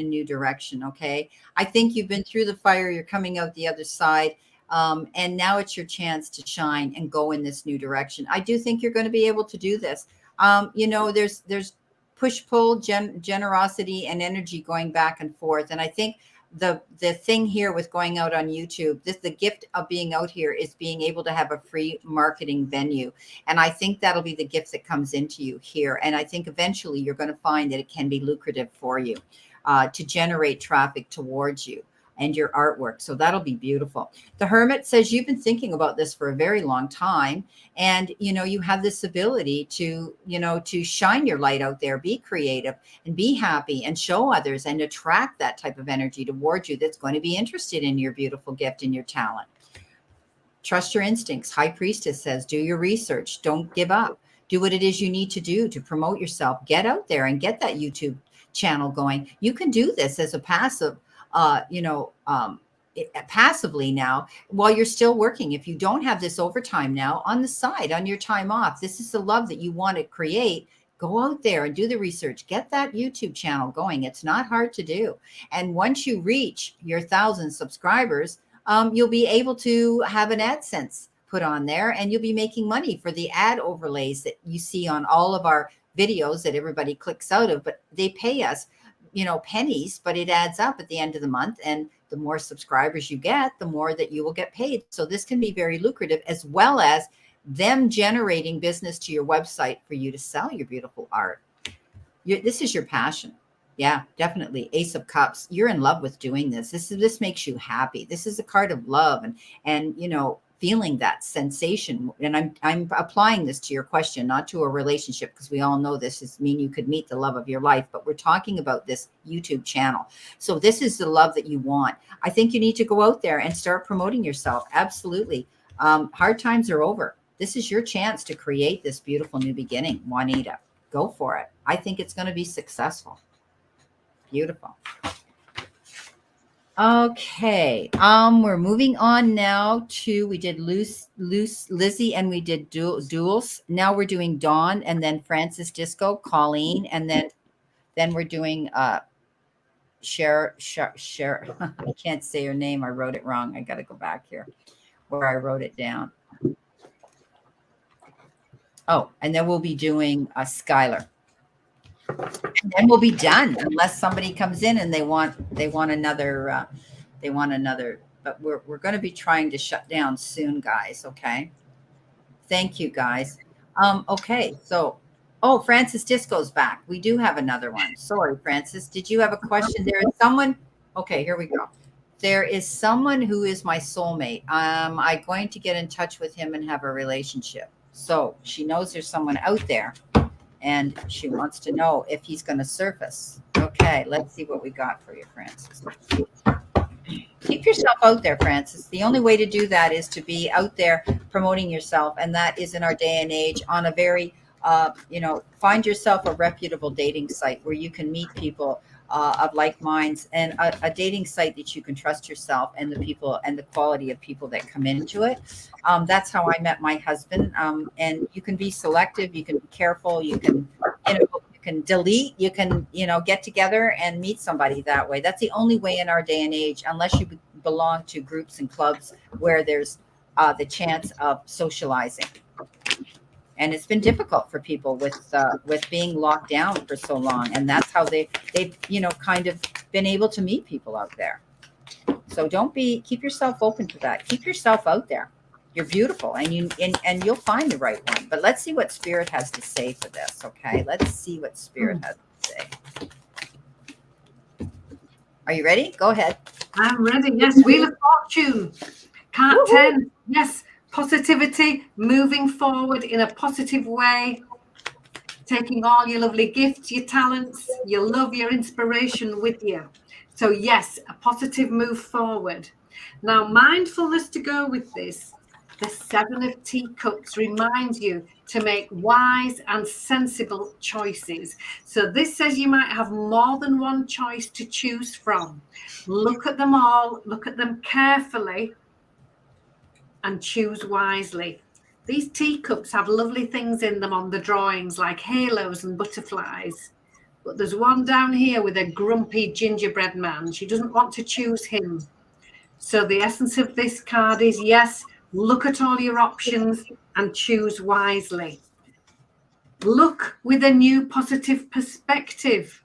new direction. Okay. I think you've been through the fire. You're coming out the other side. And now it's your chance to shine and go in this new direction. I do think you're going to be able to do this. There's push, pull, generosity and energy going back and forth. And I think the thing here with going out on YouTube, the gift of being out here is being able to have a free marketing venue. And I think that'll be the gift that comes into you here. And I think eventually you're going to find that it can be lucrative for you to generate traffic towards you and your artwork. So that'll be beautiful. The Hermit says you've been thinking about this for a very long time. And, you have this ability to shine your light out there, be creative and be happy and show others and attract that type of energy towards you that's going to be interested in your beautiful gift and your talent. Trust your instincts. High Priestess says, do your research. Don't give up. Do what it is you need to do to promote yourself. Get out there and get that YouTube channel going. You can do this as a passive passively now while you're still working. If you don't have this overtime now on the side, on your time off, this is the love that you want to create. Go out there and do the research, get that YouTube channel going. It's not hard to do. And once you reach your 1,000 subscribers, you'll be able to have an AdSense put on there, and you'll be making money for the ad overlays that you see on all of our videos that everybody clicks out of, but they pay us pennies, but it adds up at the end of the month. And the more subscribers you get, the more that you will get paid. So this can be very lucrative, as well as them generating business to your website for you to sell your beautiful art. This is your passion. Yeah, definitely. Ace of Cups. You're in love with doing this. This makes you happy. This is a card of love and feeling that sensation. And I'm applying this to your question, not to a relationship, because we all know this is mean you could meet the love of your life, but we're talking about this YouTube channel. So this is the love that you want. I think you need to go out there and start promoting yourself. Absolutely. Hard times are over. This is your chance to create this beautiful new beginning, Juanita. Go for it. I think it's going to be successful. Beautiful. Okay. We're moving on now to, we did Lizzie and we did duels. Now we're doing Dawn and then Francis Disco, Colleen, and then we're doing Cher. I can't say her name. I wrote it wrong. I got to go back here where I wrote it down. Oh, and then we'll be doing Skylar. And then we'll be done, unless somebody comes in and they want another They want another, but we're going to be trying to shut down soon, guys. Okay. Thank you, guys. Okay. So, oh, Francis Disco's back. We do have another one. Sorry, Francis. Did you have a question? There is someone. Okay, here we go. There is someone who is my soulmate. I'm going to get in touch with him and have a relationship. So she knows there's someone out there and she wants to know if he's going to surface. Okay, let's see what we got for you, Francis. Keep yourself out there, Francis. The only way to do that is to be out there promoting yourself. And that is in our day and age on a very, find yourself a reputable dating site where you can meet people of like minds, and a dating site that you can trust yourself and the people and the quality of people that come into it. That's how I met my husband. And you can be selective, you can be careful, you can, you can delete, you can, get together and meet somebody that way. That's the only way in our day and age, unless you belong to groups and clubs where there's the chance of socializing. And it's been difficult for people with being locked down for so long. And that's how they've, kind of been able to meet people out there. So keep yourself open to that. Keep yourself out there. You're beautiful and you'll find the right one. But let's see what Spirit has to say for this. Okay. Let's see what Spirit has to say. Are you ready? Go ahead. I'm ready. Yes. Wheel of Fortune. Card 10. Yes. Positivity, moving forward in a positive way, taking all your lovely gifts, your talents, your love, your inspiration with you. So yes, a positive move forward. Now, mindfulness to go with this. The 7 of Teacups reminds you to make wise and sensible choices. So this says you might have more than one choice to choose from. Look at them all, look at them carefully, and choose wisely. These teacups have lovely things in them on the drawings, like halos and butterflies. But there's one down here with a grumpy gingerbread man. She doesn't want to choose him. So the essence of this card is, yes, look at all your options and choose wisely. Look with a new positive perspective.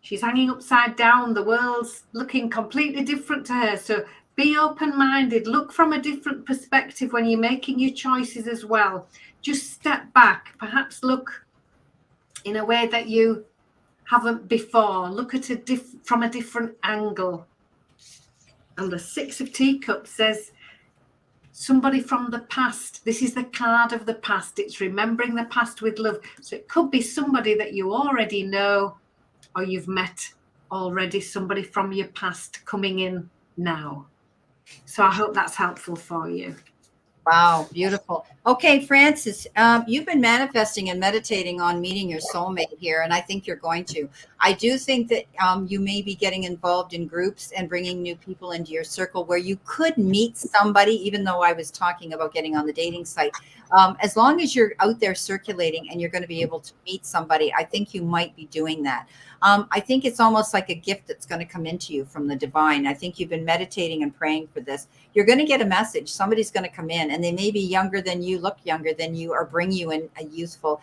She's hanging upside down. The world's looking completely different to her. So be open-minded. Look from a different perspective when you're making your choices as well. Just step back. Perhaps look in a way that you haven't before. Look at from a different angle. And the 6 of Teacups says, somebody from the past. This is the card of the past. It's remembering the past with love. So it could be somebody that you already know or you've met already, somebody from your past coming in now. So I hope that's helpful for you. Wow, beautiful. Okay, Francis, you've been manifesting and meditating on meeting your soulmate here, and I think you're going to. I do think that you may be getting involved in groups and bringing new people into your circle where you could meet somebody, even though I was talking about getting on the dating site. As long as you're out there circulating and you're going to be able to meet somebody, I think you might be doing that. I think it's almost like a gift that's going to come into you from the divine. I think you've been meditating and praying for this. You're going to get a message. Somebody's going to come in and they may be younger than you, look younger than you, or bring you in a youthful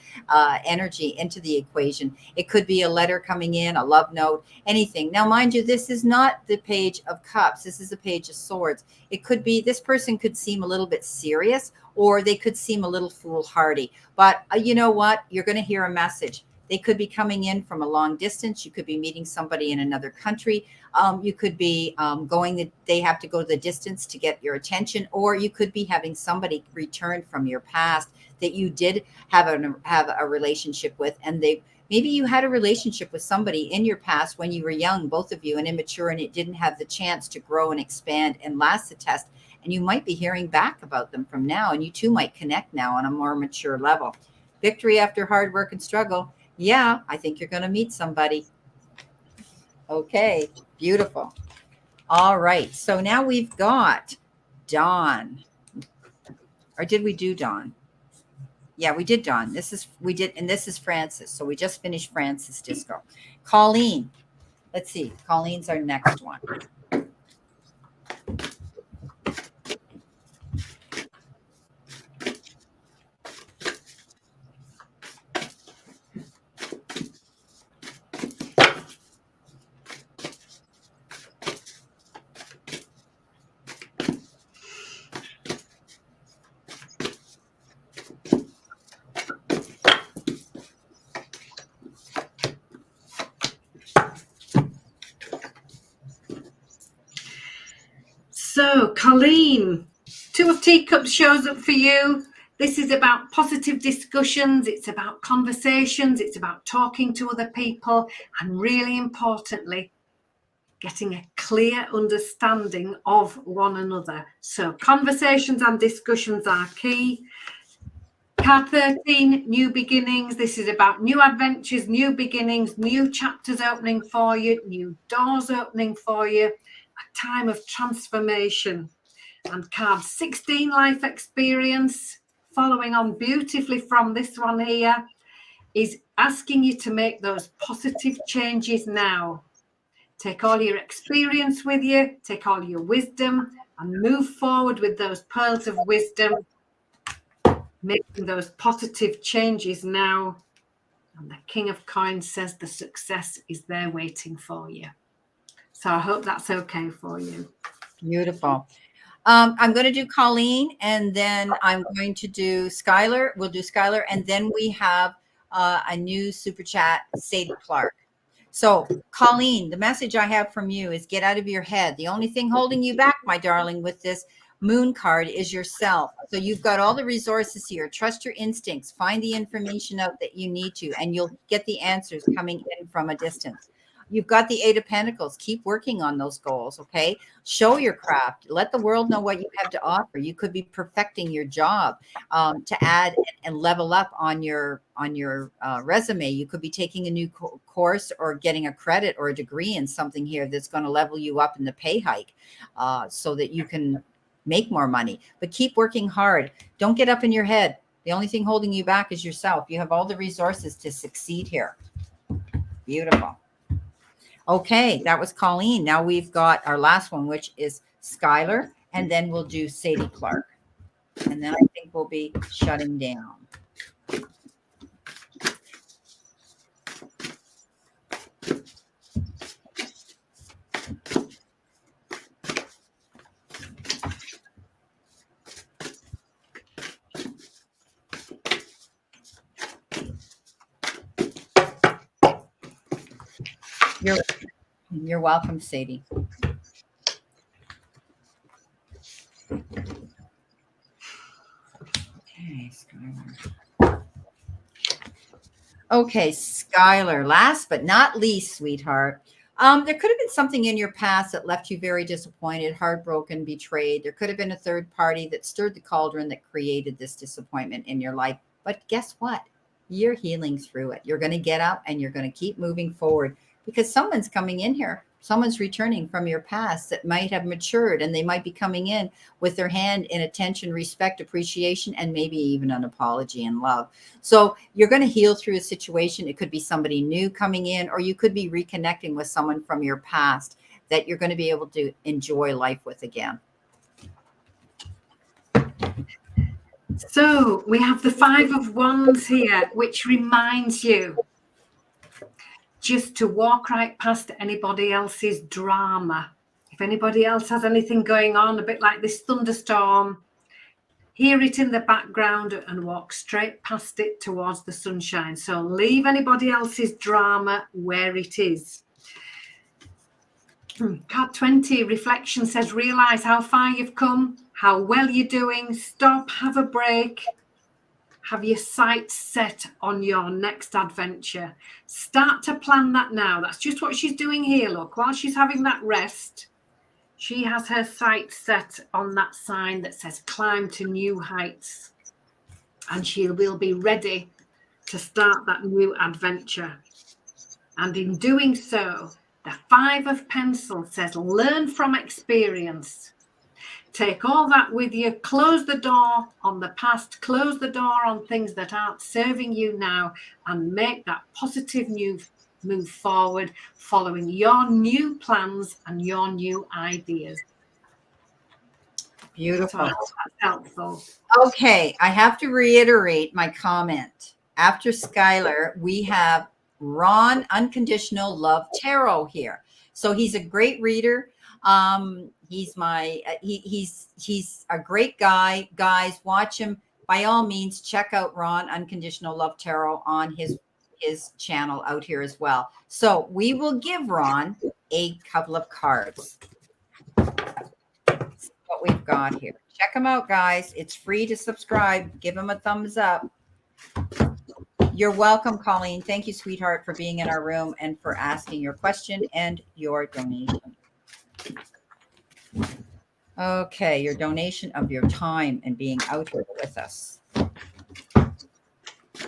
energy into the equation. It could be a letter coming in, a love note, anything. Now, mind you, this is not the Page of Cups. This is a Page of Swords. It could be, this person could seem a little bit serious, or they could seem a little foolhardy. But you know what? You're going to hear a message. They could be coming in from a long distance. You could be meeting somebody in another country. You could be they have to go the distance to get your attention, or you could be having somebody return from your past that you did have a relationship with, and maybe you had a relationship with somebody in your past when you were young, both of you, and immature, and it didn't have the chance to grow and expand and last the test. And you might be hearing back about them from now, and you two might connect now on a more mature level. Victory after hard work and struggle. Yeah, I think you're going to meet somebody. Okay, beautiful. All right, so now we've got Dawn. Or did we do Dawn? Yeah, we did Dawn. And this is Francis. So we just finished Francis Disco. Colleen. Let's see. Colleen's our next one. So, Colleen, Two of Teacups shows up for you. This is about positive discussions. It's about conversations. It's about talking to other people. And really importantly, getting a clear understanding of one another. So conversations and discussions are key. Card 13, new beginnings. This is about new adventures, new beginnings, new chapters opening for you, new doors opening for you, a time of transformation. And card 16, life experience, following on beautifully from this one here, is asking you to make those positive changes now. Take all your experience with you, take all your wisdom, and move forward with those pearls of wisdom, making those positive changes now. And the King of Coins says the success is there waiting for you. So I hope that's okay for you. Beautiful. I'm going to do Colleen, and then I'm going to do Skylar. We'll do Skylar, and then we have a new super chat, Sadie Clark. So, Colleen, the message I have from you is get out of your head. The only thing holding you back, my darling, with this moon card is yourself. So you've got all the resources here. Trust your instincts. Find the information out that you need to, and you'll get the answers coming in from a distance. You've got the 8 of Pentacles. Keep working on those goals, okay? Show your craft. Let the world know what you have to offer. You could be perfecting your job to add and level up on your resume. You could be taking a new course or getting a credit or a degree in something here that's going to level you up in the pay hike so that you can make more money. But keep working hard. Don't get up in your head. The only thing holding you back is yourself. You have all the resources to succeed here. Beautiful. Okay, that was Colleen. Now we've got our last one, which is Skylar, and then we'll do Sadie Clark. And then I think we'll be shutting down. You're welcome, Sadie. Okay, Skylar. Okay, Skylar. Last but not least, sweetheart. There could have been something in your past that left you very disappointed, heartbroken, betrayed. There could have been a third party that stirred the cauldron that created this disappointment in your life. But guess what? You're healing through it. You're going to get up and you're going to keep moving forward because someone's coming in here. Someone's returning from your past that might have matured, and they might be coming in with their hand in attention, respect, appreciation, and maybe even an apology and love. So you're going to heal through a situation. It could be somebody new coming in, or you could be reconnecting with someone from your past that you're going to be able to enjoy life with again. So we have the 5 of Wands here, which reminds you just to walk right past anybody else's drama. If anybody else has anything going on, a bit like this thunderstorm, hear it in the background and walk straight past it towards the sunshine. So leave anybody else's drama where it is. Card 20, reflection, says realize how far you've come, how well you're doing. Stop, have a break. Have your sights set on your next adventure. Start to plan that now. That's just what she's doing here. Look, while she's having that rest, she has her sights set on that sign that says climb to new heights. And she will be ready to start that new adventure. And in doing so, the 5 of Pentacles says learn from experience. Take all that with you. Close the door on the past. Close the door on things that aren't serving you now, and make that positive new move forward, following your new plans and your new ideas. Beautiful. So I hope that's helpful. Okay, I have to reiterate my comment. After Skylar, we have Ron Unconditional Love Taro here. So he's a great reader. He's a great guy. Guys, watch him. By all means, check out Ron Unconditional Love Tarot on his channel out here as well. So we will give Ron a couple of cards. So what we've got here. Check them out, guys. It's free to subscribe. Give them a thumbs up. You're welcome, Colleen. Thank you, sweetheart, for being in our room and for asking your question and your donation. Okay, your donation of your time and being out here with us.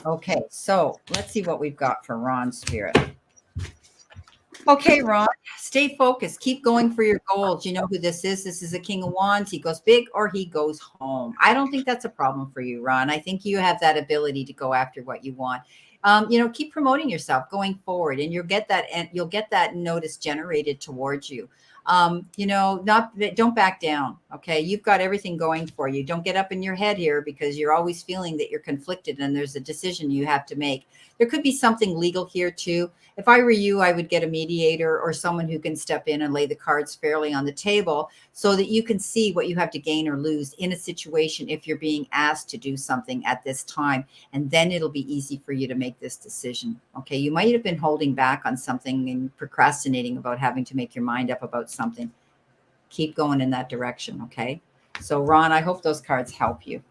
Okay, so let's see what we've got for Ron's spirit. Okay, Ron, stay focused. Keep going for your goals. You know who this is. This is a King of Wands. He goes big or he goes home. I don't think that's a problem for you, Ron. I think you have that ability to go after what you want. Keep promoting yourself going forward, and you'll get that notice generated towards you. Don't back down. Okay. You've got everything going for you. Don't get up in your head here because you're always feeling that you're conflicted and there's a decision you have to make. There could be something legal here too. If I were you, I would get a mediator or someone who can step in and lay the cards fairly on the table so that you can see what you have to gain or lose in a situation if you're being asked to do something at this time. And then it'll be easy for you to make this decision. Okay. You might have been holding back on something and procrastinating about having to make your mind up about something. Keep going in that direction. Okay. So Ron, I hope those cards help you.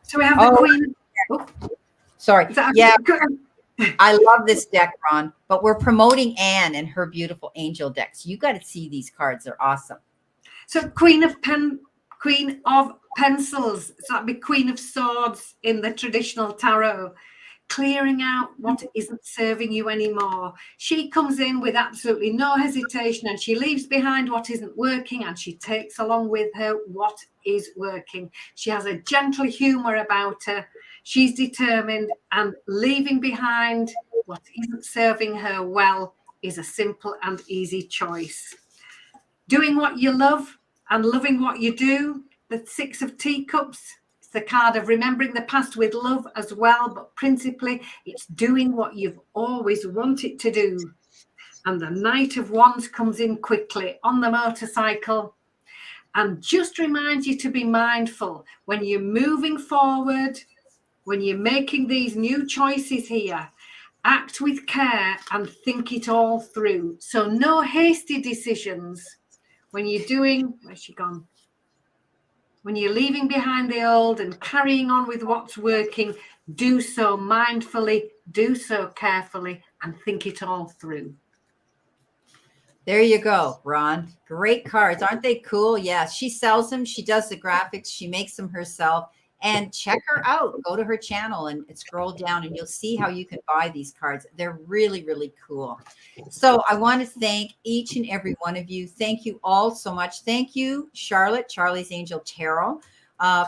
So we have the Queen. Oh, sorry. Yeah. I love this deck, Ron, but we're promoting Anne and her beautiful angel decks. You got to see these cards. They're awesome. So Queen of Pencils. So that'd be Queen of Swords in the traditional tarot. Clearing out what isn't serving you anymore. She comes in with absolutely no hesitation and she leaves behind what isn't working and she takes along with her what is working. She has a gentle humor about her. She's determined, and leaving behind what isn't serving her well is a simple and easy choice. Doing what you love and loving what you do. The Six of Teacups. The card of remembering the past with love as well, but principally it's doing what you've always wanted to do. And the Knight of Wands comes in quickly on the motorcycle and just reminds you to be mindful when you're moving forward, when you're making these new choices here. Act with care and think it all through. So no hasty decisions when you're doing, where's she gone? When you're leaving behind the old and carrying on with what's working, do so mindfully, do so carefully, and think it all through. There you go, Ron. Great cards. Aren't they cool? Yeah, she sells them. She does the graphics. She makes them herself. And check her out. Go to her channel and scroll down and you'll see how you can buy these cards. They're really, really cool. So I want to thank each and every one of you. Thank you all so much. Thank you, Charlotte, Charlie's Angel Taro,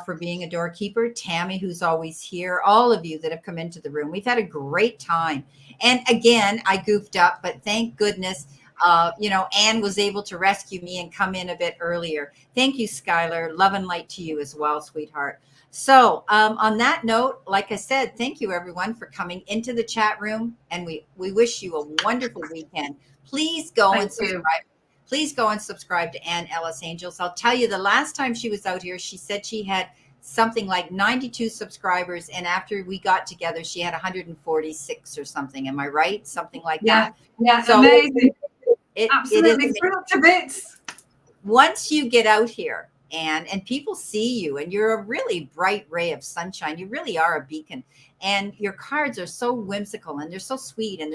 for being a doorkeeper. Tammy, who's always here. All of you that have come into the room. We've had a great time. And again, I goofed up, but thank goodness Anne was able to rescue me and come in a bit earlier. Thank you, Skylar. Love and light to you as well, sweetheart. So on that note, like I said, thank you everyone for coming into the chat room, and we wish you a wonderful weekend. Please go and subscribe. Please go and subscribe to Anne Ellis Angels. I'll tell you, the last time she was out here, she said she had something like 92 subscribers, and after we got together, she had 146 or something. Am I right? Something like that. Yeah, so amazing. Absolutely, it is to bits. Once you get out here, and people see you, and you're a really bright ray of sunshine. You really are a beacon, and your cards are so whimsical and they're so sweet, and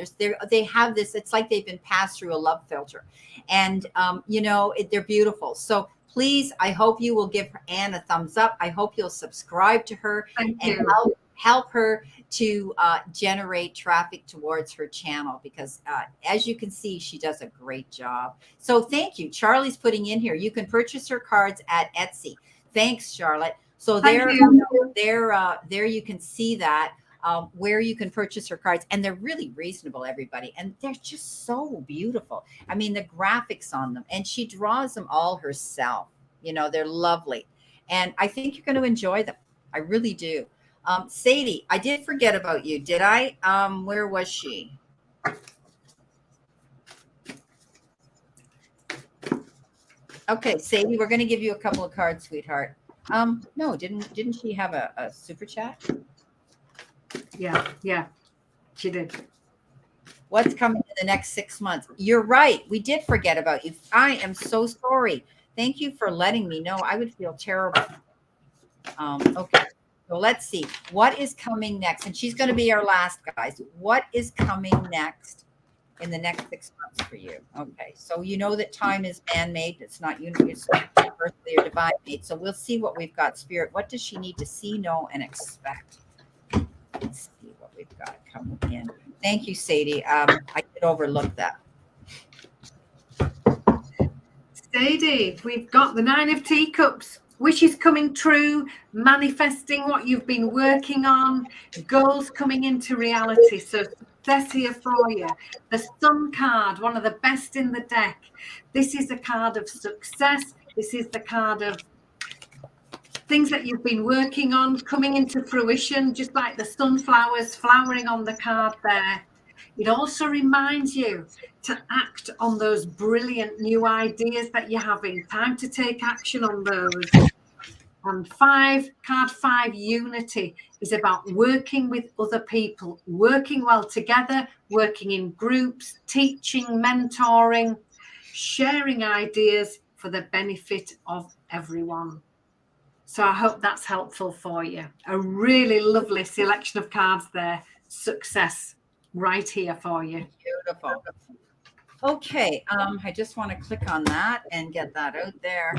they have this. It's like they've been passed through a love filter, and they're beautiful. So please, I hope you will give Anne a thumbs up. I hope you'll subscribe to her and help her to generate traffic towards her channel, because as you can see, she does a great job. So thank you. Charlie's putting in here, you can purchase her cards at Etsy. Thanks, Charlotte. So there you can see that where you can purchase her cards, and they're really reasonable, everybody, and they're just so beautiful. I mean, the graphics on them, and she draws them all herself. They're lovely, and I think you're going to enjoy them. I really do. Sadie, I did forget about you. Did I? Where was she? Okay, Sadie, we're going to give you a couple of cards, sweetheart. No, didn't she have a super chat? Yeah, she did. What's coming in the next 6 months? You're right. We did forget about you. I am so sorry. Thank you for letting me know. I would feel terrible. Okay. So let's see what is coming next. And she's going to be our last, guys. What is coming next in the next 6 months for you? Okay. So you know that time is man-made. It's not universally or divine made. So we'll see what we've got. Spirit, what does she need to see, know, and expect? Let's see what we've got coming in. Thank you, Sadie. I did overlook that. Sadie, we've got the 9 of Teacups. Wishes coming true, manifesting what you've been working on, goals coming into reality. So success here for you. The Sun card, one of the best in the deck. This is a card of success. This is the card of things that you've been working on coming into fruition, just like the sunflowers flowering on the card there. It also reminds you to act on those brilliant new ideas that you're having. Time to take action on those. And card 5, unity, is about working with other people, working well together, working in groups, teaching, mentoring, sharing ideas for the benefit of everyone. So I hope that's helpful for you. A really lovely selection of cards there. Success right here for you. Beautiful. Okay. I just want to click on that and get that out there.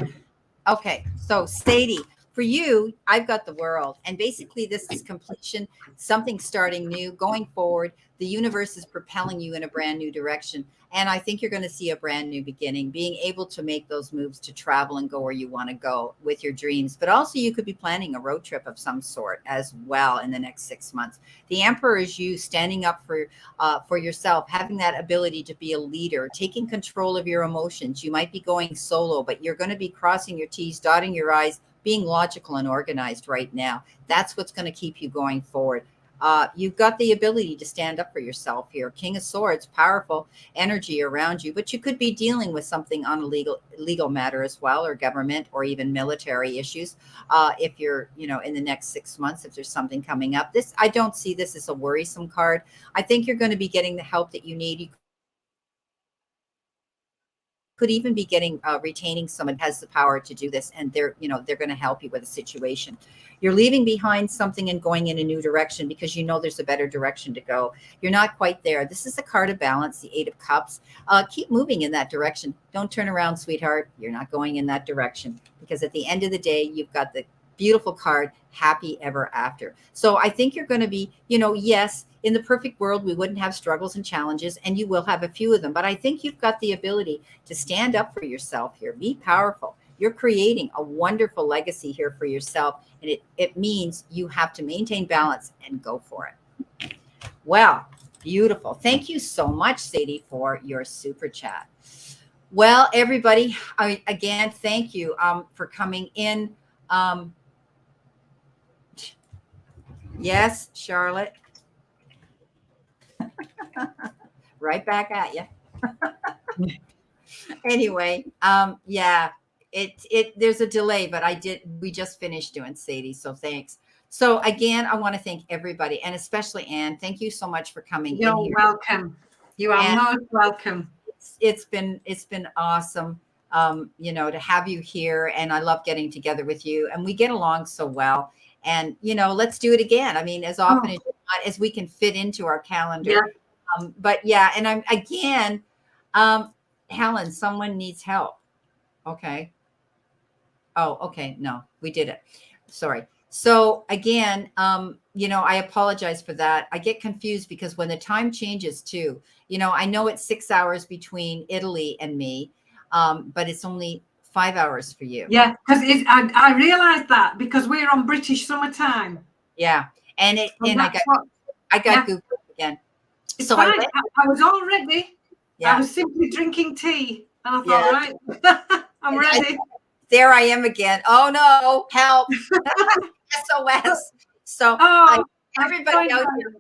Okay. So Sadie, for you, I've got the World. And basically this is completion, something starting new, going forward. The universe is propelling you in a brand new direction. And I think you're going to see a brand new beginning, being able to make those moves to travel and go where you want to go with your dreams. But also you could be planning a road trip of some sort as well in the next 6 months. The Emperor is you standing up for yourself, having that ability to be a leader, taking control of your emotions. You might be going solo, but you're going to be crossing your T's, dotting your I's, being logical and organized right now. That's what's going to keep you going forward. You've got the ability to stand up for yourself here. King of Swords, powerful energy around you, but you could be dealing with something on a legal matter as well, or government, or even military issues. If you're, in the next 6 months, if there's something coming up, I don't see this as a worrisome card. I think you're going to be getting the help that you need. You could even be getting retaining someone who has the power to do this, and they're going to help you with a situation. You're leaving behind something and going in a new direction because there's a better direction to go. You're not quite there. This is a card of balance, the 8 of Cups. Keep moving in that direction. Don't turn around, sweetheart. You're not going in that direction, because at the end of the day, you've got the beautiful card, happy ever after. So I think you're going to be, yes, in the perfect world, we wouldn't have struggles and challenges, and you will have a few of them. But I think you've got the ability to stand up for yourself here. Be powerful. You're creating a wonderful legacy here for yourself. And it means you have to maintain balance and go for it. Well, beautiful. Thank you so much, Sadie, for your super chat. Well, everybody, again, thank you for coming in. Yes, Charlotte. Right back at you. Anyway, yeah, there's a delay, but we just finished doing Sadie, so thanks. So again, I want to thank everybody, and especially Anne. Thank you so much for coming in here. You're welcome. You are most welcome. It's been awesome, to have you here, and I love getting together with you, and we get along so well. And let's do it again. I mean, as often as we can fit into our calendar. Yeah. But yeah, and I'm again, Helen, someone needs help. Okay. Oh, okay. No, we did it. Sorry. So again, I apologize for that. I get confused because when the time changes too, I know it's 6 hours between Italy and me, but it's only 5 hours for you. Yeah, because I realized that because we're on British summertime. Yeah. And I got Googled again. It's so fine. I was all ready. Yeah. I was simply drinking tea. And I thought, right, I'm ready. There I am again. Oh no, help. SOS. So everybody out here,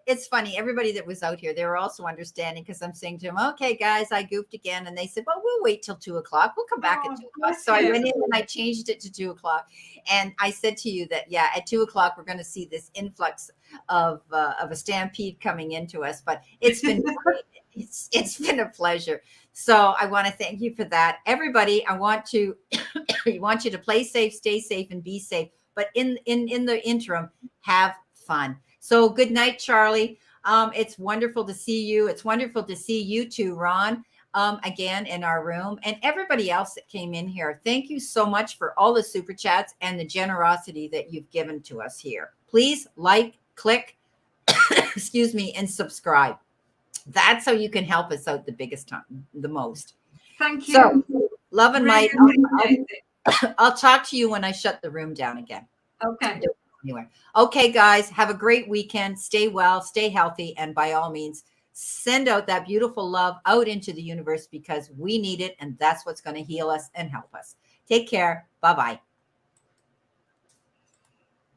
it's funny. Everybody that was out here, they were also understanding because I'm saying to them, okay, guys, I goofed again. And they said, well, we'll wait till 2:00. We'll come back at 2:00. Bless So I you. went in and I changed it to 2:00. And I said to you that, yeah, at 2:00, we're going to see this influx of a stampede coming into us. But it's been great. It's been a pleasure. So I want to thank you for that. Everybody, I want you to play safe, stay safe, and be safe. But in the interim, have fun. So good night, Charlie. It's wonderful to see you. It's wonderful to see you too, Ron, again in our room, and everybody else that came in here. Thank you so much for all the super chats and the generosity that you've given to us here. Please like, click, excuse me, and subscribe. That's how you can help us out the most. Thank you. So, love and light. Really I'll talk to you when I shut the room down again. Okay. Anyway. Okay, guys, have a great weekend. Stay well, stay healthy, and by all means, send out that beautiful love out into the universe because we need it, and that's what's going to heal us and help us. Take care. Bye-bye.